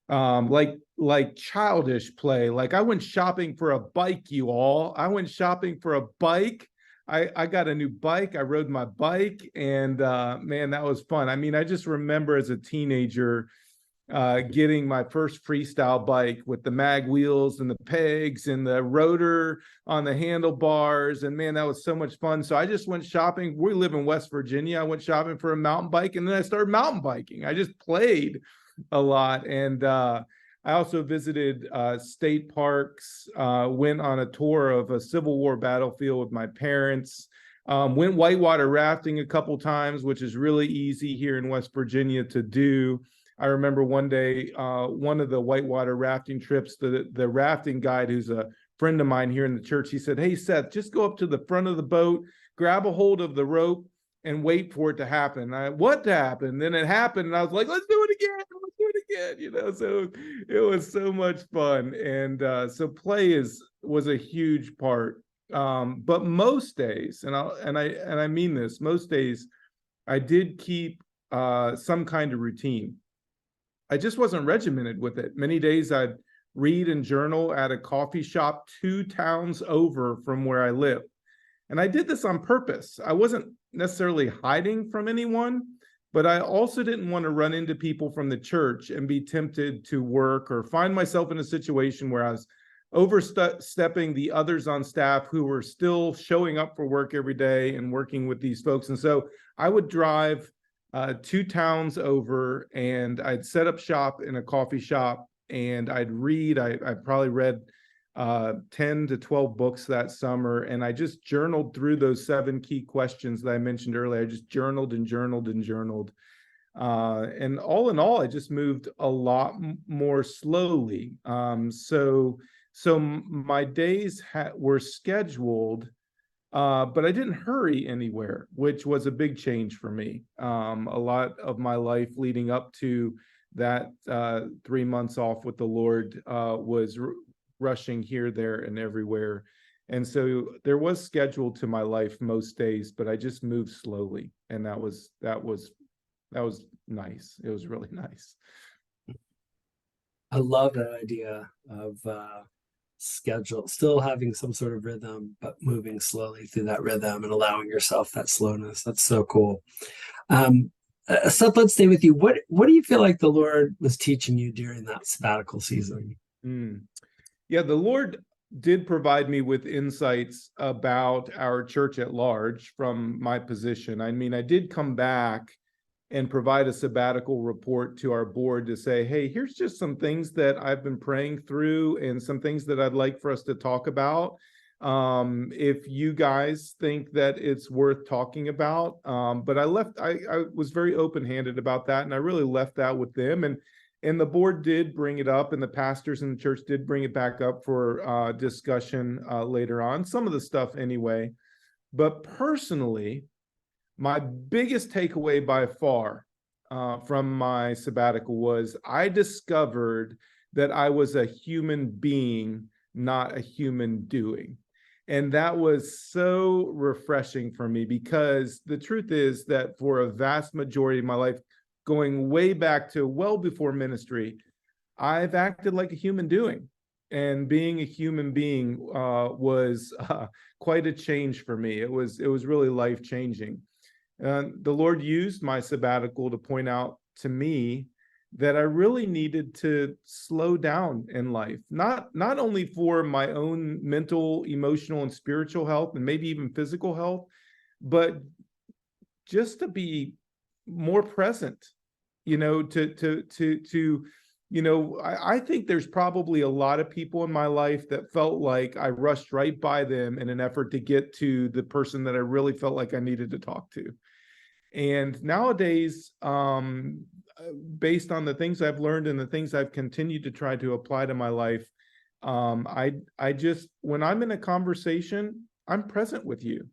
like childish play. Like I went shopping for a bike, you all. I went shopping for a bike. I got a new bike. I rode my bike, and man, that was fun. I mean, I just remember as a teenager getting my first freestyle bike with the mag wheels and the pegs and the rotor on the handlebars. And man, that was so much fun. So I just went shopping. We live in West Virginia. I went shopping for a mountain bike, and then I started mountain biking. I just played a lot. And I also visited state parks, went on a tour of a Civil War battlefield with my parents, went whitewater rafting a couple times, which is really easy here in West Virginia to do. I remember one day, one of the whitewater rafting trips, the rafting guide, who's a friend of mine here in the church, he said, "Hey, Seth, just go up to the front of the boat, grab a hold of the rope, and wait for it to happen." What to happen? Then it happened, and I was like, "Let's do it again. Let's do it again." So it was so much fun. And so play was a huge part. But most days, and I mean this, most days I did keep some kind of routine. I just wasn't regimented with it. Many days I'd read and journal at a coffee shop 2 towns over from where I live. And I did this on purpose. I wasn't necessarily hiding from anyone, but I also didn't want to run into people from the church and be tempted to work or find myself in a situation where I was overstepping the others on staff who were still showing up for work every day and working with these folks. And so I would drive 2 towns over, and I'd set up shop in a coffee shop, and I'd read. I probably read 10 to 12 books that summer, and I just journaled through those 7 key questions that I mentioned earlier. I just journaled and journaled and journaled. And all in all, I just moved a lot more slowly. So my days were scheduled, but I didn't hurry anywhere, which was a big change for me. A lot of my life leading up to that 3 months off with the Lord was rushing here, there, and everywhere. And so there was schedule to my life most days, but I just moved slowly. And that was nice. It was really nice. I love that idea of schedule, still having some sort of rhythm, but moving slowly through that rhythm and allowing yourself that slowness. That's so cool. Seth, let's stay with you. What do you feel like the Lord was teaching you during that sabbatical season? Yeah, the Lord did provide me with insights about our church at large from my position. I mean, I did come back and provide a sabbatical report to our board to say, hey, here's just some things that I've been praying through and some things that I'd like for us to talk about. If you guys think that it's worth talking about. But I was very open-handed about that, and I really left that with them. And the board did bring it up, and the pastors in the church did bring it back up for discussion later on, some of the stuff anyway. But personally, my biggest takeaway by far from my sabbatical was I discovered that I was a human being, not a human doing. And that was so refreshing for me, because the truth is that for a vast majority of my life, going way back to well before ministry, I've acted like a human doing. And being a human being was quite a change for me. It was really life-changing. The Lord used my sabbatical to point out to me that I really needed to slow down in life, not only for my own mental, emotional, and spiritual health, and maybe even physical health, but just to be more present, to I think there's probably a lot of people in my life that felt like I rushed right by them in an effort to get to the person that I really felt like I needed to talk to. And nowadays, based on the things I've learned and the things I've continued to try to apply to my life, I just, when I'm in a conversation, I'm present with you.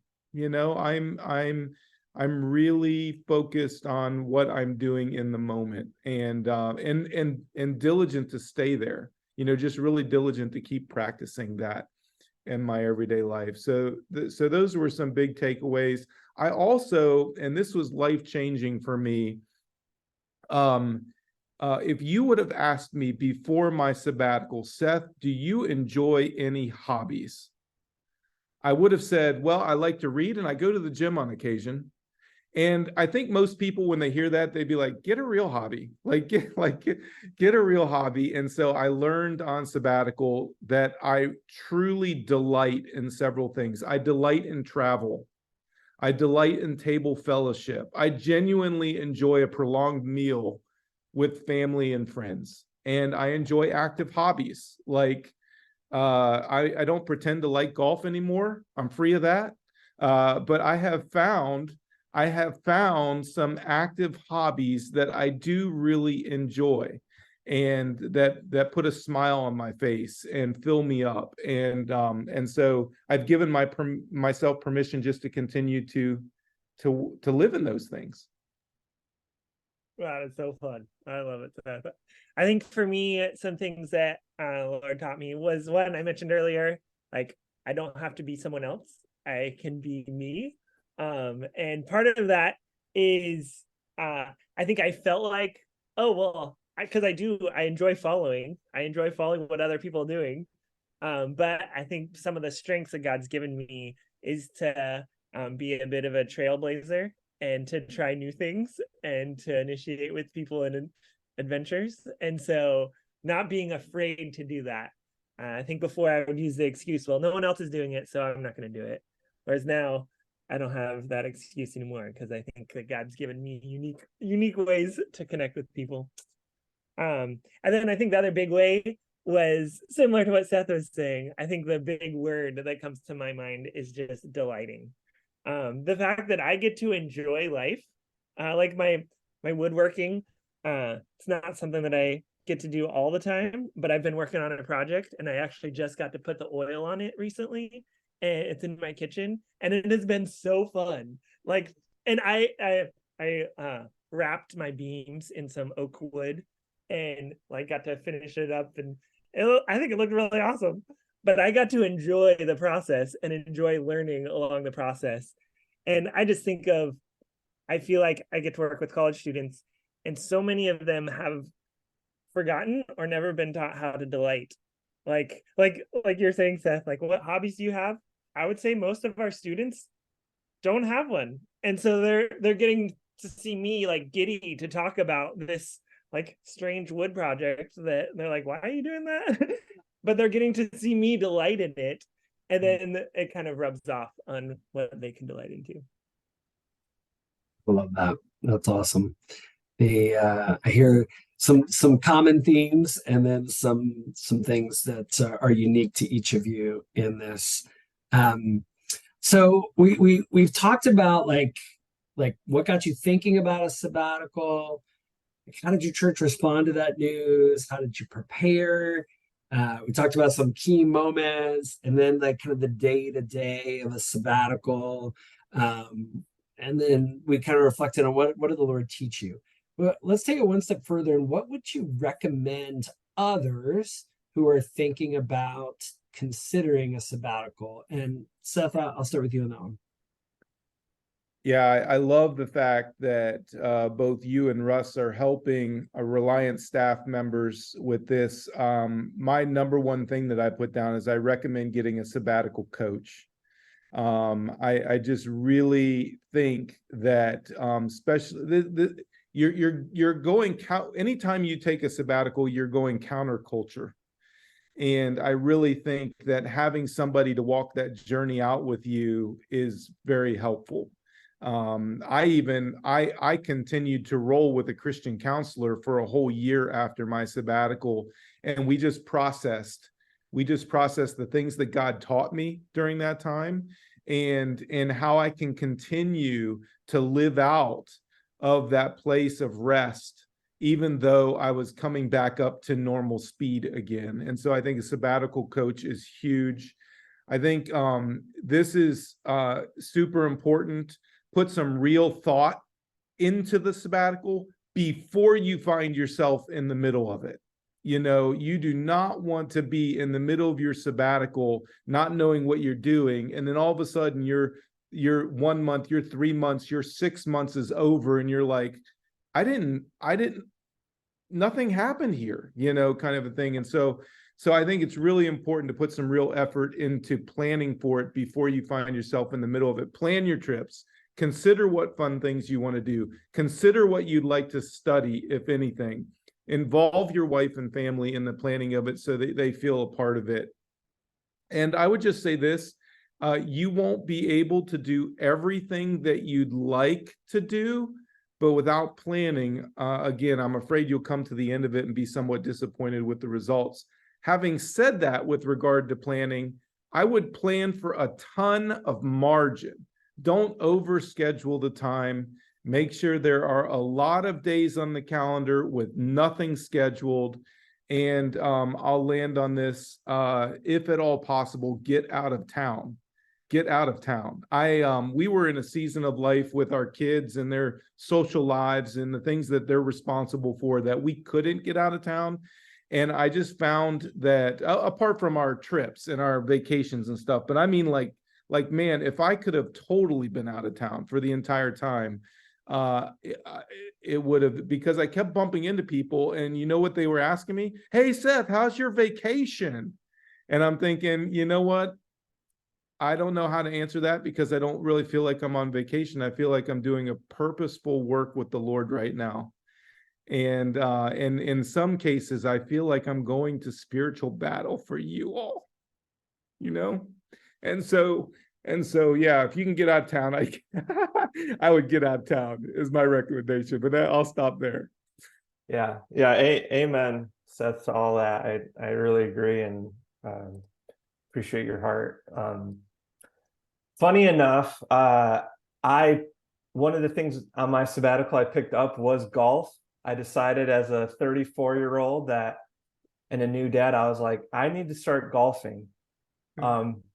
I'm really focused on what I'm doing in the moment, and diligent to stay there. Just really diligent to keep practicing that in my everyday life. So those were some big takeaways. I also, and this was life-changing for me, if you would have asked me before my sabbatical, Seth, do you enjoy any hobbies? I would have said, well, I like to read and I go to the gym on occasion. And I think most people, when they hear that, they'd be like, get a real hobby, get a real hobby. And so I learned on sabbatical that I truly delight in several things. I delight in travel. I delight in table fellowship. I genuinely enjoy a prolonged meal with family and friends. And I enjoy active hobbies. Like, I don't pretend to like golf anymore. I'm free of that. But I have found some active hobbies that I do really enjoy, and that put a smile on my face and fill me up. And so I've given myself permission just to continue to live in those things. Wow, it's so fun. I love it. I think for me, some things that Lord taught me was one I mentioned earlier, like I don't have to be someone else. I can be me. And part of that is I think I felt like, oh, well, because I enjoy following what other people are doing. But I think some of the strengths that God's given me is to be a bit of a trailblazer and to try new things and to initiate with people in adventures. And so not being afraid to do that. I think before I would use the excuse, well, no one else is doing it, so I'm not going to do it. Whereas now I don't have that excuse anymore, because I think that God's given me unique ways to connect with people. And then I think the other big way was similar to what Seth was saying. I think the big word that comes to my mind is just delighting. The fact that I get to enjoy life, like my woodworking, it's not something that I get to do all the time, but I've been working on a project and I actually just got to put the oil on it recently, and it's in my kitchen and it has been so fun. Like, and I wrapped my beams in some oak wood and like got to finish it up, and I think it looked really awesome. But I got to enjoy the process and enjoy learning along the process. And I just think I feel like I get to work with college students, and so many of them have forgotten or never been taught how to delight. Like you're saying, Seth, like, what hobbies do you have? I would say most of our students don't have one. And so they're getting to see me like giddy to talk about this like strange wood project that they're like, why are you doing that? But they're getting to see me delight in it. And then it kind of rubs off on what they can delight into. I love that. That's awesome. I hear some common themes, and then some things that are unique to each of you in this. So we've talked about like what got you thinking about a sabbatical. How did your church respond to that news? How did you prepare? We talked about some key moments, and then like kind of the day-to-day of a sabbatical. And then we kind of reflected on what did the Lord teach you? Well, let's take it one step further. And what would you recommend others who are thinking about considering a sabbatical? And Seth, I'll start with you on that one. Yeah, I love the fact that both you and Russ are helping Reliant staff members with this. My number one thing that I put down is I recommend getting a sabbatical coach. I just really think that especially you're going anytime you take a sabbatical, you're going counterculture. And I really think that having somebody to walk that journey out with you is very helpful. I continued to roll with a Christian counselor for a whole year after my sabbatical, and we just processed the things that God taught me during that time, and how I can continue to live out of that place of rest, even though I was coming back up to normal speed again. And so I think a sabbatical coach is huge. I think this is super important. Put some real thought into the sabbatical before you find yourself in the middle of it. You know, you do not want to be in the middle of your sabbatical, not knowing what you're doing, and then all of a sudden you're 1 month, you're 3 months, your 6 months is over, and you're like, I didn't, nothing happened here, you know, kind of a thing. And so I think it's really important to put some real effort into planning for it before you find yourself in the middle of it. Plan your trips. Consider what fun things you want to do. Consider what you'd like to study, if anything. Involve your wife and family in the planning of it so that they feel a part of it. And I would just say this, you won't be able to do everything that you'd like to do, but without planning, again, I'm afraid you'll come to the end of it and be somewhat disappointed with the results. Having said that, with regard to planning, I would plan for a ton of margin. Don't overschedule the time. Make sure there are a lot of days on the calendar with nothing scheduled. And I'll land on this, if at all possible, get out of town. Get out of town. We were in a season of life with our kids and their social lives and the things that they're responsible for that we couldn't get out of town. And I just found that, apart from our trips and our vacations and stuff, but I mean, like, man, if I could have totally been out of town for the entire time, it would have, because I kept bumping into people, and you know what they were asking me? Hey, Seth, how's your vacation? And I'm thinking, you know what? I don't know how to answer that, because I don't really feel like I'm on vacation. I feel like I'm doing a purposeful work with the Lord right now. And in some cases, I feel like I'm going to spiritual battle for you all, you know? And so, yeah, if you can get out of town, I would get out of town is my recommendation, but I'll stop there. Yeah. Amen, Seth, to all that. I really agree, and appreciate your heart. Funny enough, one of the things on my sabbatical I picked up was golf. I decided as a 34-year-old that, and a new dad, I was like, I need to start golfing.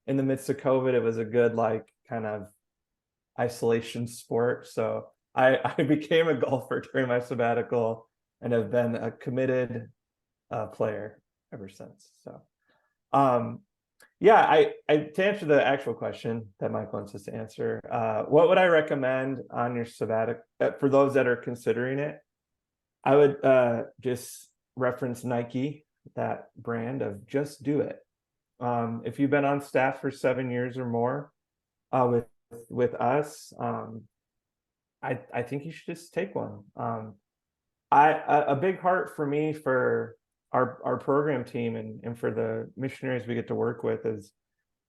In the midst of COVID, it was a good, like, kind of isolation sport. So I became a golfer during my sabbatical and have been a committed player ever since. So yeah, to answer the actual question that Mike wants us to answer, what would I recommend on your sabbatical for those that are considering it? I would just reference Nike, that brand of just do it. If you've been on staff for 7 years or more with us, I think you should just take one. A big heart for me, for our program team and for the missionaries we get to work with, is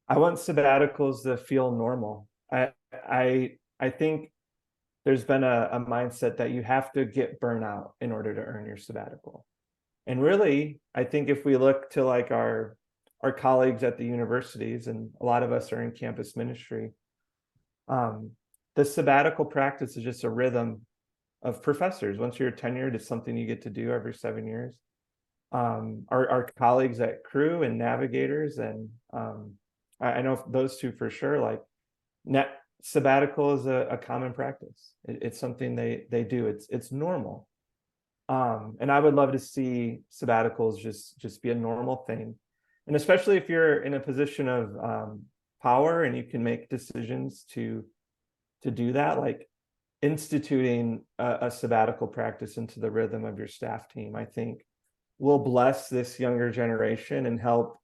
I want sabbaticals to feel normal. I think there's been a mindset that you have to get burnout in order to earn your sabbatical. And really, I think if we look to like our colleagues at the universities, and a lot of us are in campus ministry, the sabbatical practice is just a rhythm of professors. Once you're tenured, it's something you get to do every 7 years. Our colleagues at crew and navigators, and I know those two for sure, like sabbatical is a common practice. It's something they do. It's normal. And I would love to see sabbaticals just be a normal thing. And especially if you're in a position of power and you can make decisions to do that, like instituting a sabbatical practice into the rhythm of your staff team, I think will bless this younger generation and help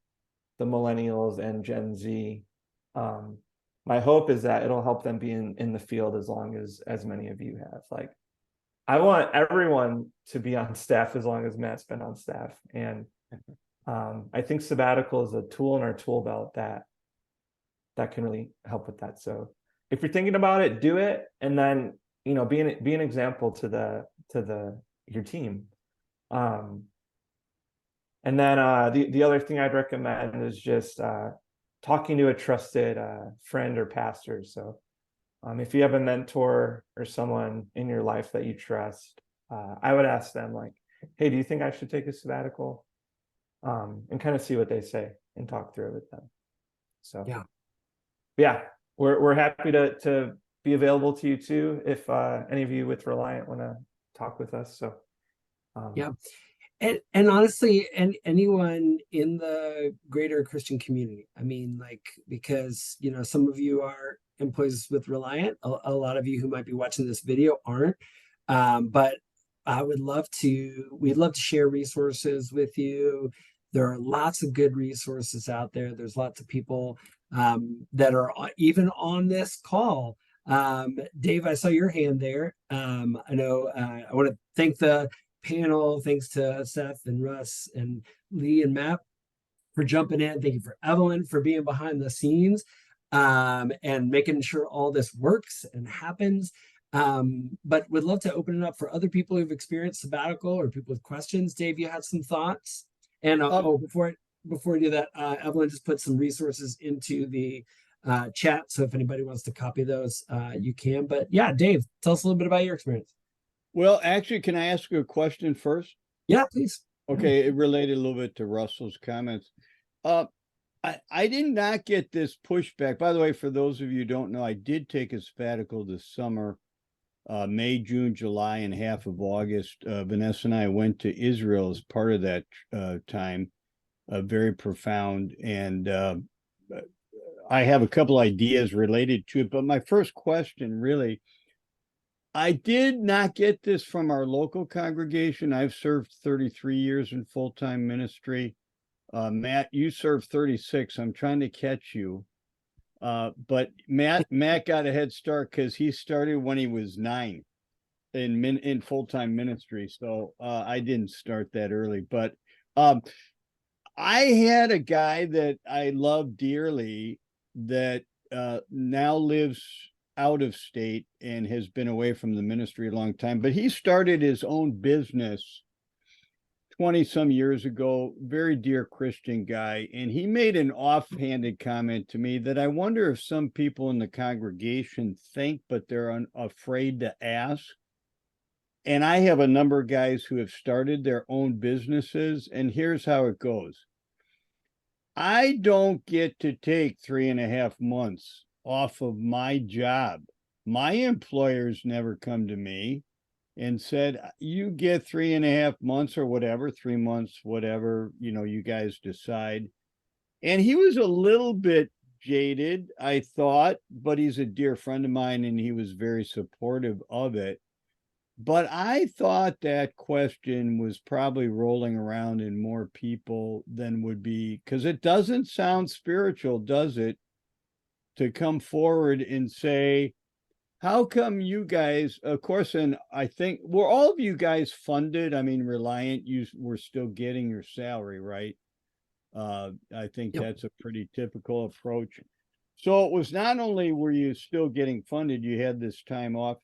the millennials and Gen Z. My hope is that it'll help them be in the field as long as many of you have. Like, I want everyone to be on staff as long as Matt's been on staff. And I think sabbatical is a tool in our tool belt that can really help with that. So if you're thinking about it, do it, and then be an example to your team. And then the other thing I'd recommend is just talking to a trusted friend or pastor. So if you have a mentor or someone in your life that you trust, I would ask them, like, hey, do you think I should take a sabbatical? And kind of see what they say and talk through it with them. So yeah, we're happy to be available to you too, if any of you with Reliant want to talk with us. So yeah. And honestly, and anyone in the greater Christian community, I mean, like, because, some of you are employees with Reliant, a lot of you who might be watching this video aren't. But we'd love to share resources with you. There are lots of good resources out there. There's lots of people that are even on this call. Dave, I saw your hand there. I know I want to thank the panel. Thanks to Seth and Russ and Lee and Matt for jumping in. Thank you for Evelyn for being behind the scenes and making sure all this works and happens. But would love to open it up for other people who've experienced sabbatical or people with questions. Dave, you had some thoughts? And before we do that, Evelyn just put some resources into the chat. So if anybody wants to copy those, you can. But yeah, Dave, tell us a little bit about your experience. Well, actually, can I ask you a question first? Yeah, please. Okay, it related a little bit to Russell's comments. I did not get this pushback. By the way, for those of you who don't know, I did take a sabbatical this summer, May, June, July, and half of August. Vanessa and I went to Israel as part of that time, very profound. And I have a couple ideas related to it. But my first question, really, I did not get this from our local congregation. I've served 33 years in full-time ministry. Matt, you served 36. I'm trying to catch you. But Matt got a head start because he started when he was 9 in full-time ministry. So I didn't start that early. But I had a guy that I love dearly that now lives out of state and has been away from the ministry a long time, but he started his own business 20 some years ago, very dear Christian guy. And he made an offhanded comment to me that I wonder if some people in the congregation think, but they're afraid to ask. And I have a number of guys who have started their own businesses, and here's how it goes. I don't get to take 3.5 months off of my job. My employers never come to me and said, you get 3.5 months or whatever, 3 months, whatever, you guys decide. And he was a little bit jaded, I thought, but he's a dear friend of mine and he was very supportive of it. But I thought that question was probably rolling around in more people than would be, because it doesn't sound spiritual, does it? To come forward and say, how come you guys, of course, and I think, were all of you guys funded? I mean, Reliant, you were still getting your salary, right? I think that's a pretty typical approach. So it was not only were you still getting funded, you had this time off.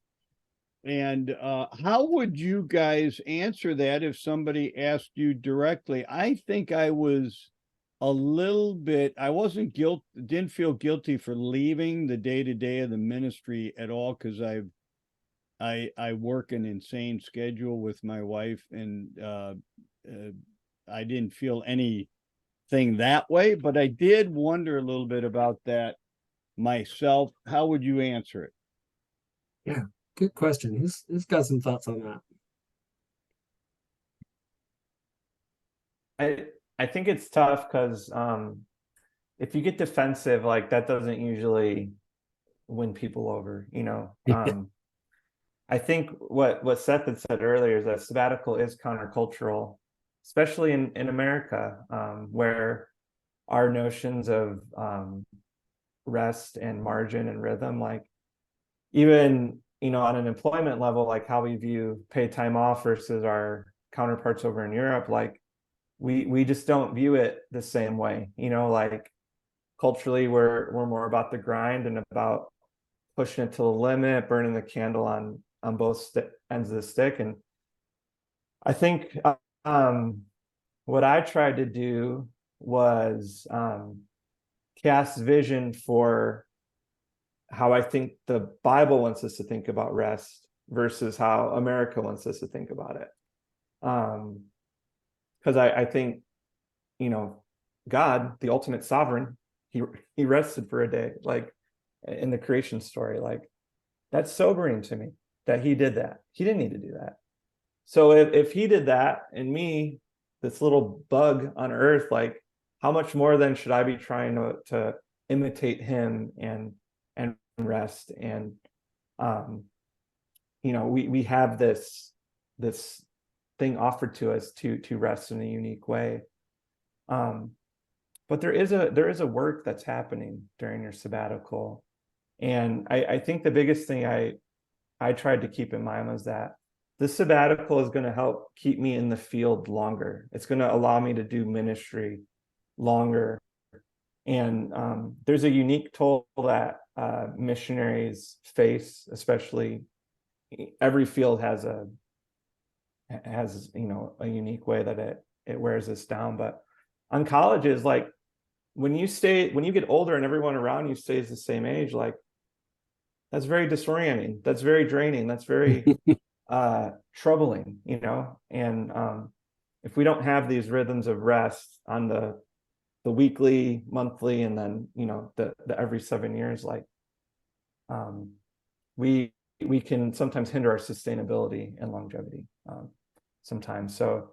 And how would you guys answer that if somebody asked you directly? I think I was a little bit, I didn't feel guilty for leaving the day-to-day of the ministry at all, because I work an insane schedule with my wife, and I didn't feel anything that way, but I did wonder a little bit about that myself. How would you answer it? Yeah, good question. Who's got some thoughts on that? I think it's tough because if you get defensive, like, that doesn't usually win people over, I think what Seth had said earlier is that sabbatical is countercultural, especially in America, where our notions of rest and margin and rhythm, like, even on an employment level, like how we view paid time off versus our counterparts over in Europe, like we just don't view it the same way. Like, culturally we're more about the grind and about pushing it to the limit, burning the candle on both ends of the stick. And I think what I tried to do was cast vision for how I think the Bible wants us to think about rest versus how America wants us to think about it. Because I think, God, the ultimate sovereign, he rested for a day, like in the creation story. Like, that's sobering to me that he did that. He didn't need to do that. So if he did that, and me, this little bug on earth, like, how much more then should I be trying to imitate him and rest? And we have this thing offered to us to rest in a unique way. But there is a work that's happening during your sabbatical. And I think the biggest thing I tried to keep in mind was that this sabbatical is going to help keep me in the field longer. It's going to allow me to do ministry longer. And there's a unique toll that missionaries face, especially every field has a unique way that it wears us down. But on colleges, like, when you get older and everyone around you stays the same age, like, that's very disorienting. That's very draining. That's very troubling, and if we don't have these rhythms of rest on the weekly, monthly, and then the every 7 years, like, we can sometimes hinder our sustainability and longevity sometimes. So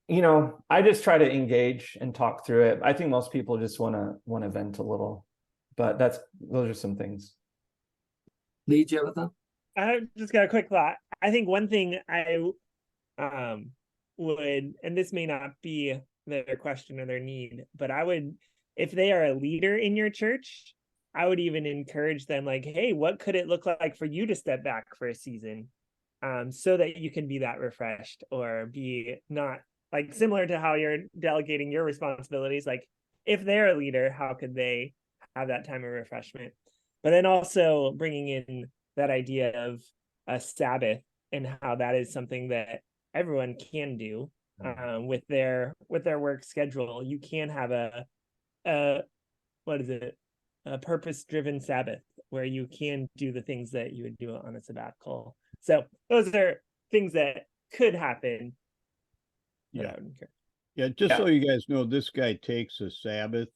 I just try to engage and talk through it. I think most people just want to vent a little, but those are some things. Lee, do you have a thought? I just got a quick thought. I think one thing I would, and this may not be their question or their need, but I would, if they are a leader in your church, I would even encourage them, like, hey, what could it look like for you to step back for a season, so that you can be that refreshed, or be not, like, similar to how you're delegating your responsibilities. Like, if they're a leader, how could they have that time of refreshment? But then also bringing in that idea of a Sabbath, and how that is something that everyone can do with their work schedule. You can have a purpose-driven Sabbath, where you can do the things that you would do on a sabbatical. So those are things that could happen. Yeah. Just so you guys know, this guy takes a Sabbath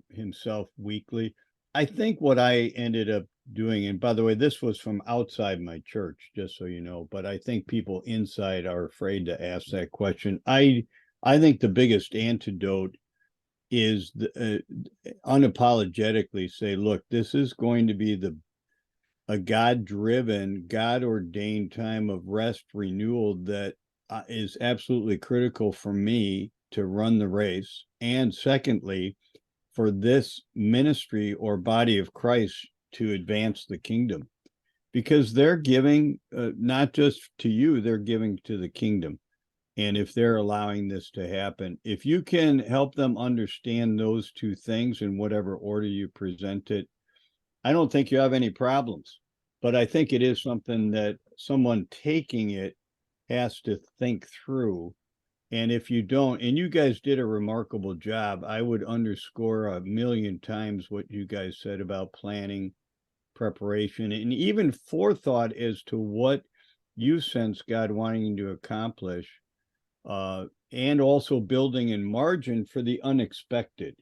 himself weekly. I think what I ended up doing, and by the way, this was from outside my church, just so you know, but I think people inside are afraid to ask that question. I think the biggest antidote is unapologetically say, look, this is going to be a God-driven, God-ordained time of rest, renewal that is absolutely critical for me to run the race. And secondly, for this ministry or body of Christ to advance the kingdom, because they're giving not just to you, they're giving to the kingdom. And if they're allowing this to happen, if you can help them understand those two things in whatever order you present it, I don't think you have any problems. But I think it is something that someone taking it has to think through. And if you don't, and you guys did a remarkable job, I would underscore 1,000,000 times what you guys said about planning, preparation, and even forethought as to what you sense God wanting to accomplish, and also building in margin for the unexpected.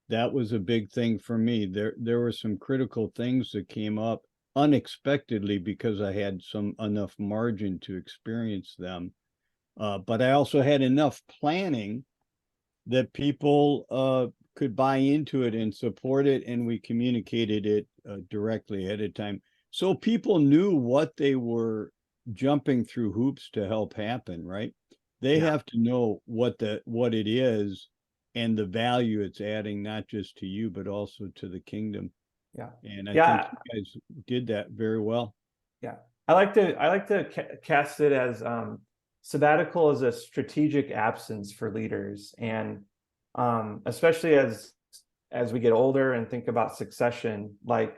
That was a big thing for me. There were some critical things that came up unexpectedly because I had enough margin to experience them. But I also had enough planning that people could buy into it and support it, and we communicated it directly ahead of time. So people knew what they were jumping through hoops to help happen, right? They have to know what it is and the value it's adding, not just to you, but also to the kingdom. Yeah. And I think you guys did that very well. Yeah. I like to cast it as sabbatical is a strategic absence for leaders, and especially as as we get older and think about succession, like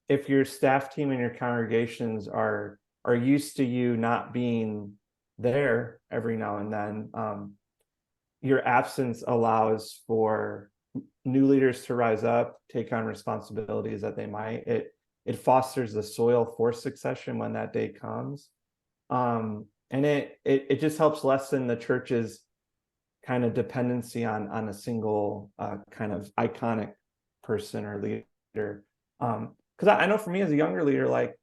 if your staff team and your congregations are used to you not being there every now and then, your absence allows for new leaders to rise up, take on responsibilities that they might. It fosters the soil for succession when that day comes. And it just helps lessen the church's kind of dependency on a single kind of iconic person or leader. Because I know for me as a younger leader, like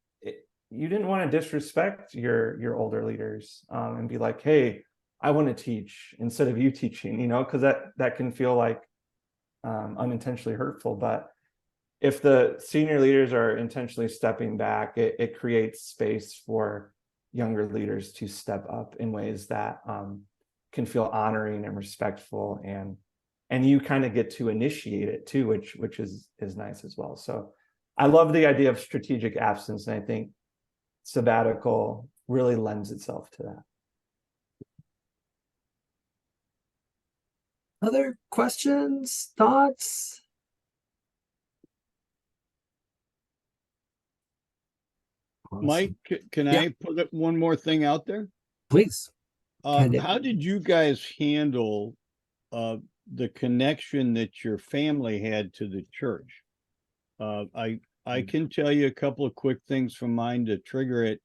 you didn't want to disrespect your older leaders and be like, hey, I want to teach instead of you teaching, you know, because that can feel like unintentionally hurtful. But if the senior leaders are intentionally stepping back, it creates space for younger leaders to step up in ways that can feel honoring and respectful, and you kind of get to initiate it too, which is nice as well. So I love the idea of strategic absence, and I think sabbatical really lends itself to that. Other questions, thoughts? Awesome. Mike, can Yeah. I put one more thing out there? Please. Kinda. How did you guys handle the connection that your family had to the church? I can tell you a couple of quick things from mine to trigger it.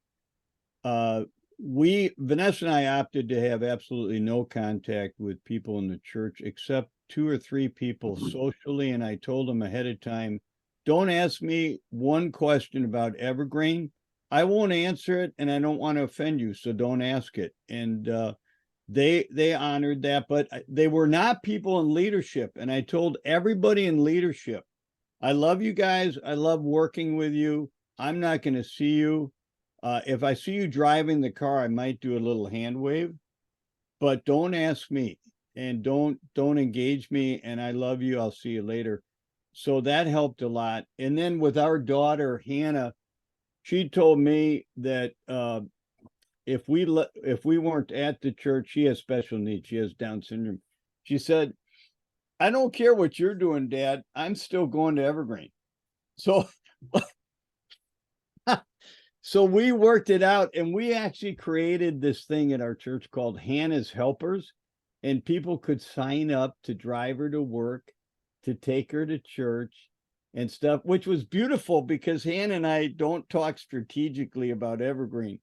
Vanessa and I opted to have absolutely no contact with people in the church except 2 or 3 people socially. And I told them ahead of time, don't ask me one question about Evergreen. I won't answer it, and I don't want to offend you, so don't ask it. And they honored that, but they were not people in leadership. And I told everybody in leadership, I love you guys. I love working with you. I'm not going to see you. If I see you driving the car, I might do a little hand wave, but don't ask me and don't engage me. And I love you. I'll see you later. So that helped a lot. And then with our daughter, Hannah, she told me that if we weren't at the church, she has special needs. She has Down syndrome. She said, I don't care what you're doing, Dad. I'm still going to Evergreen. So so we worked it out, and we actually created this thing at our church called Hannah's Helpers, and people could sign up to drive her to work, to take her to church and stuff, which was beautiful because Hannah and I don't talk strategically about Evergreen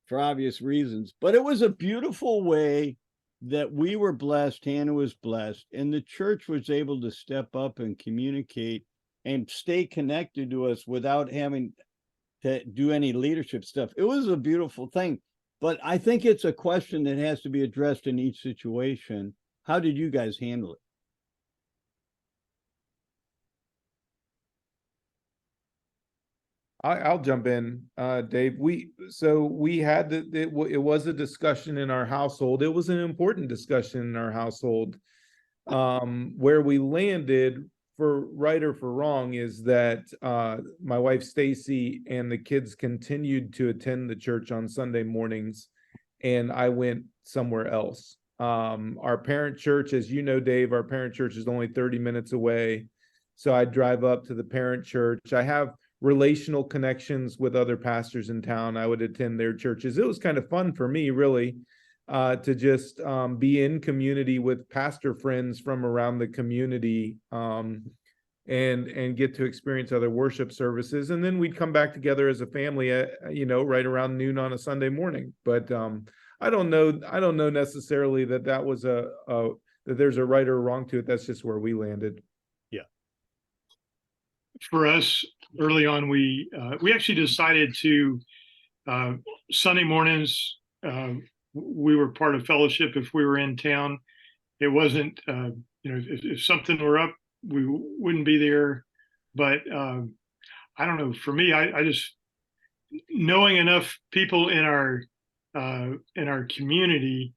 for obvious reasons, but it was a beautiful way that we were blessed. Hannah was blessed, and the church was able to step up and communicate and stay connected to us without having to do any leadership stuff. It was a beautiful thing, but I think it's a question that has to be addressed in each situation. How did you guys handle it? I'll jump in, Dave. We had it was a discussion in our household. It was an important discussion in our household. Where we landed, for right or for wrong, is that my wife Stacy and the kids continued to attend the church on Sunday mornings, and I went somewhere else. Our parent church, as you know, Dave, our parent church is only 30 minutes away, so I drive up to the parent church. I have relational connections with other pastors in town. I would attend their churches. It was kind of fun for me, really, to just be in community with pastor friends from around the community, and get to experience other worship services. And then we'd come back together as a family, right around noon on a Sunday morning. But I don't know necessarily that was that there's a right or wrong to it. That's just where we landed. Yeah. For us, early on, we actually decided to Sunday mornings. We were part of fellowship if we were in town. It wasn't, if something were up, we wouldn't be there. But I don't know. For me, I just knowing enough people in our community,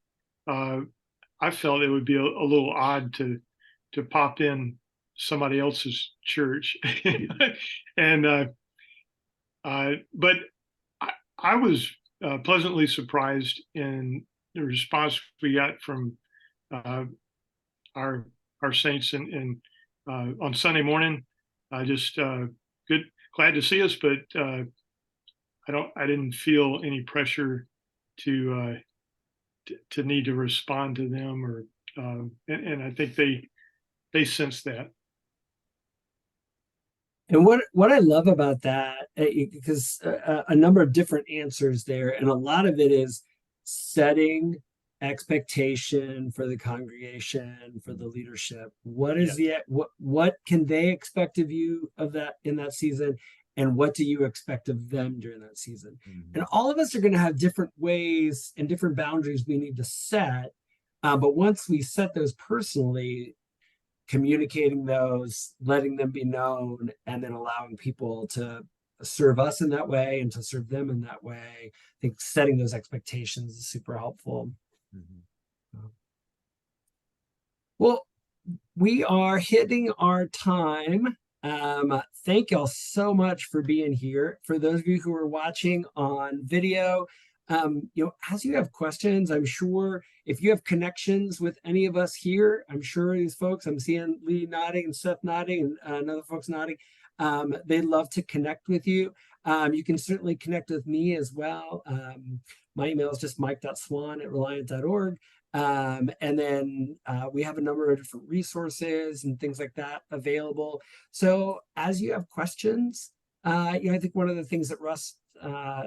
I felt it would be a little odd to pop in somebody else's church. And but I was pleasantly surprised in the response we got from our saints in on Sunday morning. Just good, glad to see us, but I didn't feel any pressure to need to respond to them, or and I think they sense that. And what I love about that, because a number of different answers there, and a lot of it is setting expectation for the congregation, for the leadership. What is what can they expect of you of that in that season, and what do you expect of them during that season? And all of us are going to have different ways and different boundaries we need to set. But once we set those personally, communicating those, letting them be known, and then allowing people to serve us in that way and to serve them in that way. I think setting those expectations is super helpful. Well, we are hitting our time. Thank y'all so much for being here. For those of you who are watching on video, as you have questions, I'm sure if you have connections with any of us here, I'm sure these folks, I'm seeing Lee nodding and Seth nodding and other folks nodding, they'd love to connect with you. You can certainly connect with me as well. My email is just mike.swann@reliant.org. And then we have a number of different resources and things like that available. So as you have questions, I think one of the things that Russ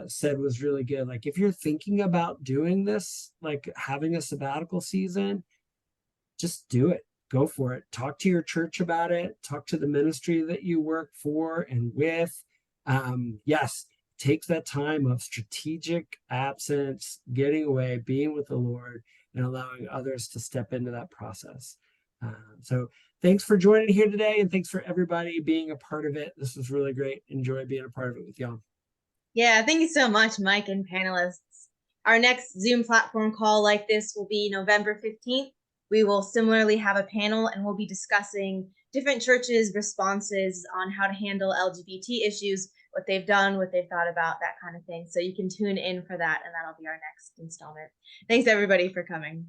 said was really good. Like, if you're thinking about doing this, like having a sabbatical season, just do it. Go for it. Talk to your church about it. Talk to the ministry that you work for and with. Yes, take that time of strategic absence, getting away, being with the Lord, and allowing others to step into that process. So thanks for joining here today, and thanks for everybody being a part of it. This was really great. Enjoy being a part of it with y'all. Yeah, thank you so much, Mike and panelists. Our next Zoom platform call like this will be November 15th. We will similarly have a panel, and we'll be discussing different churches' responses on how to handle LGBT issues, what they've done, what they've thought about, that kind of thing. So you can tune in for that, and that'll be our next installment. Thanks, everybody, for coming.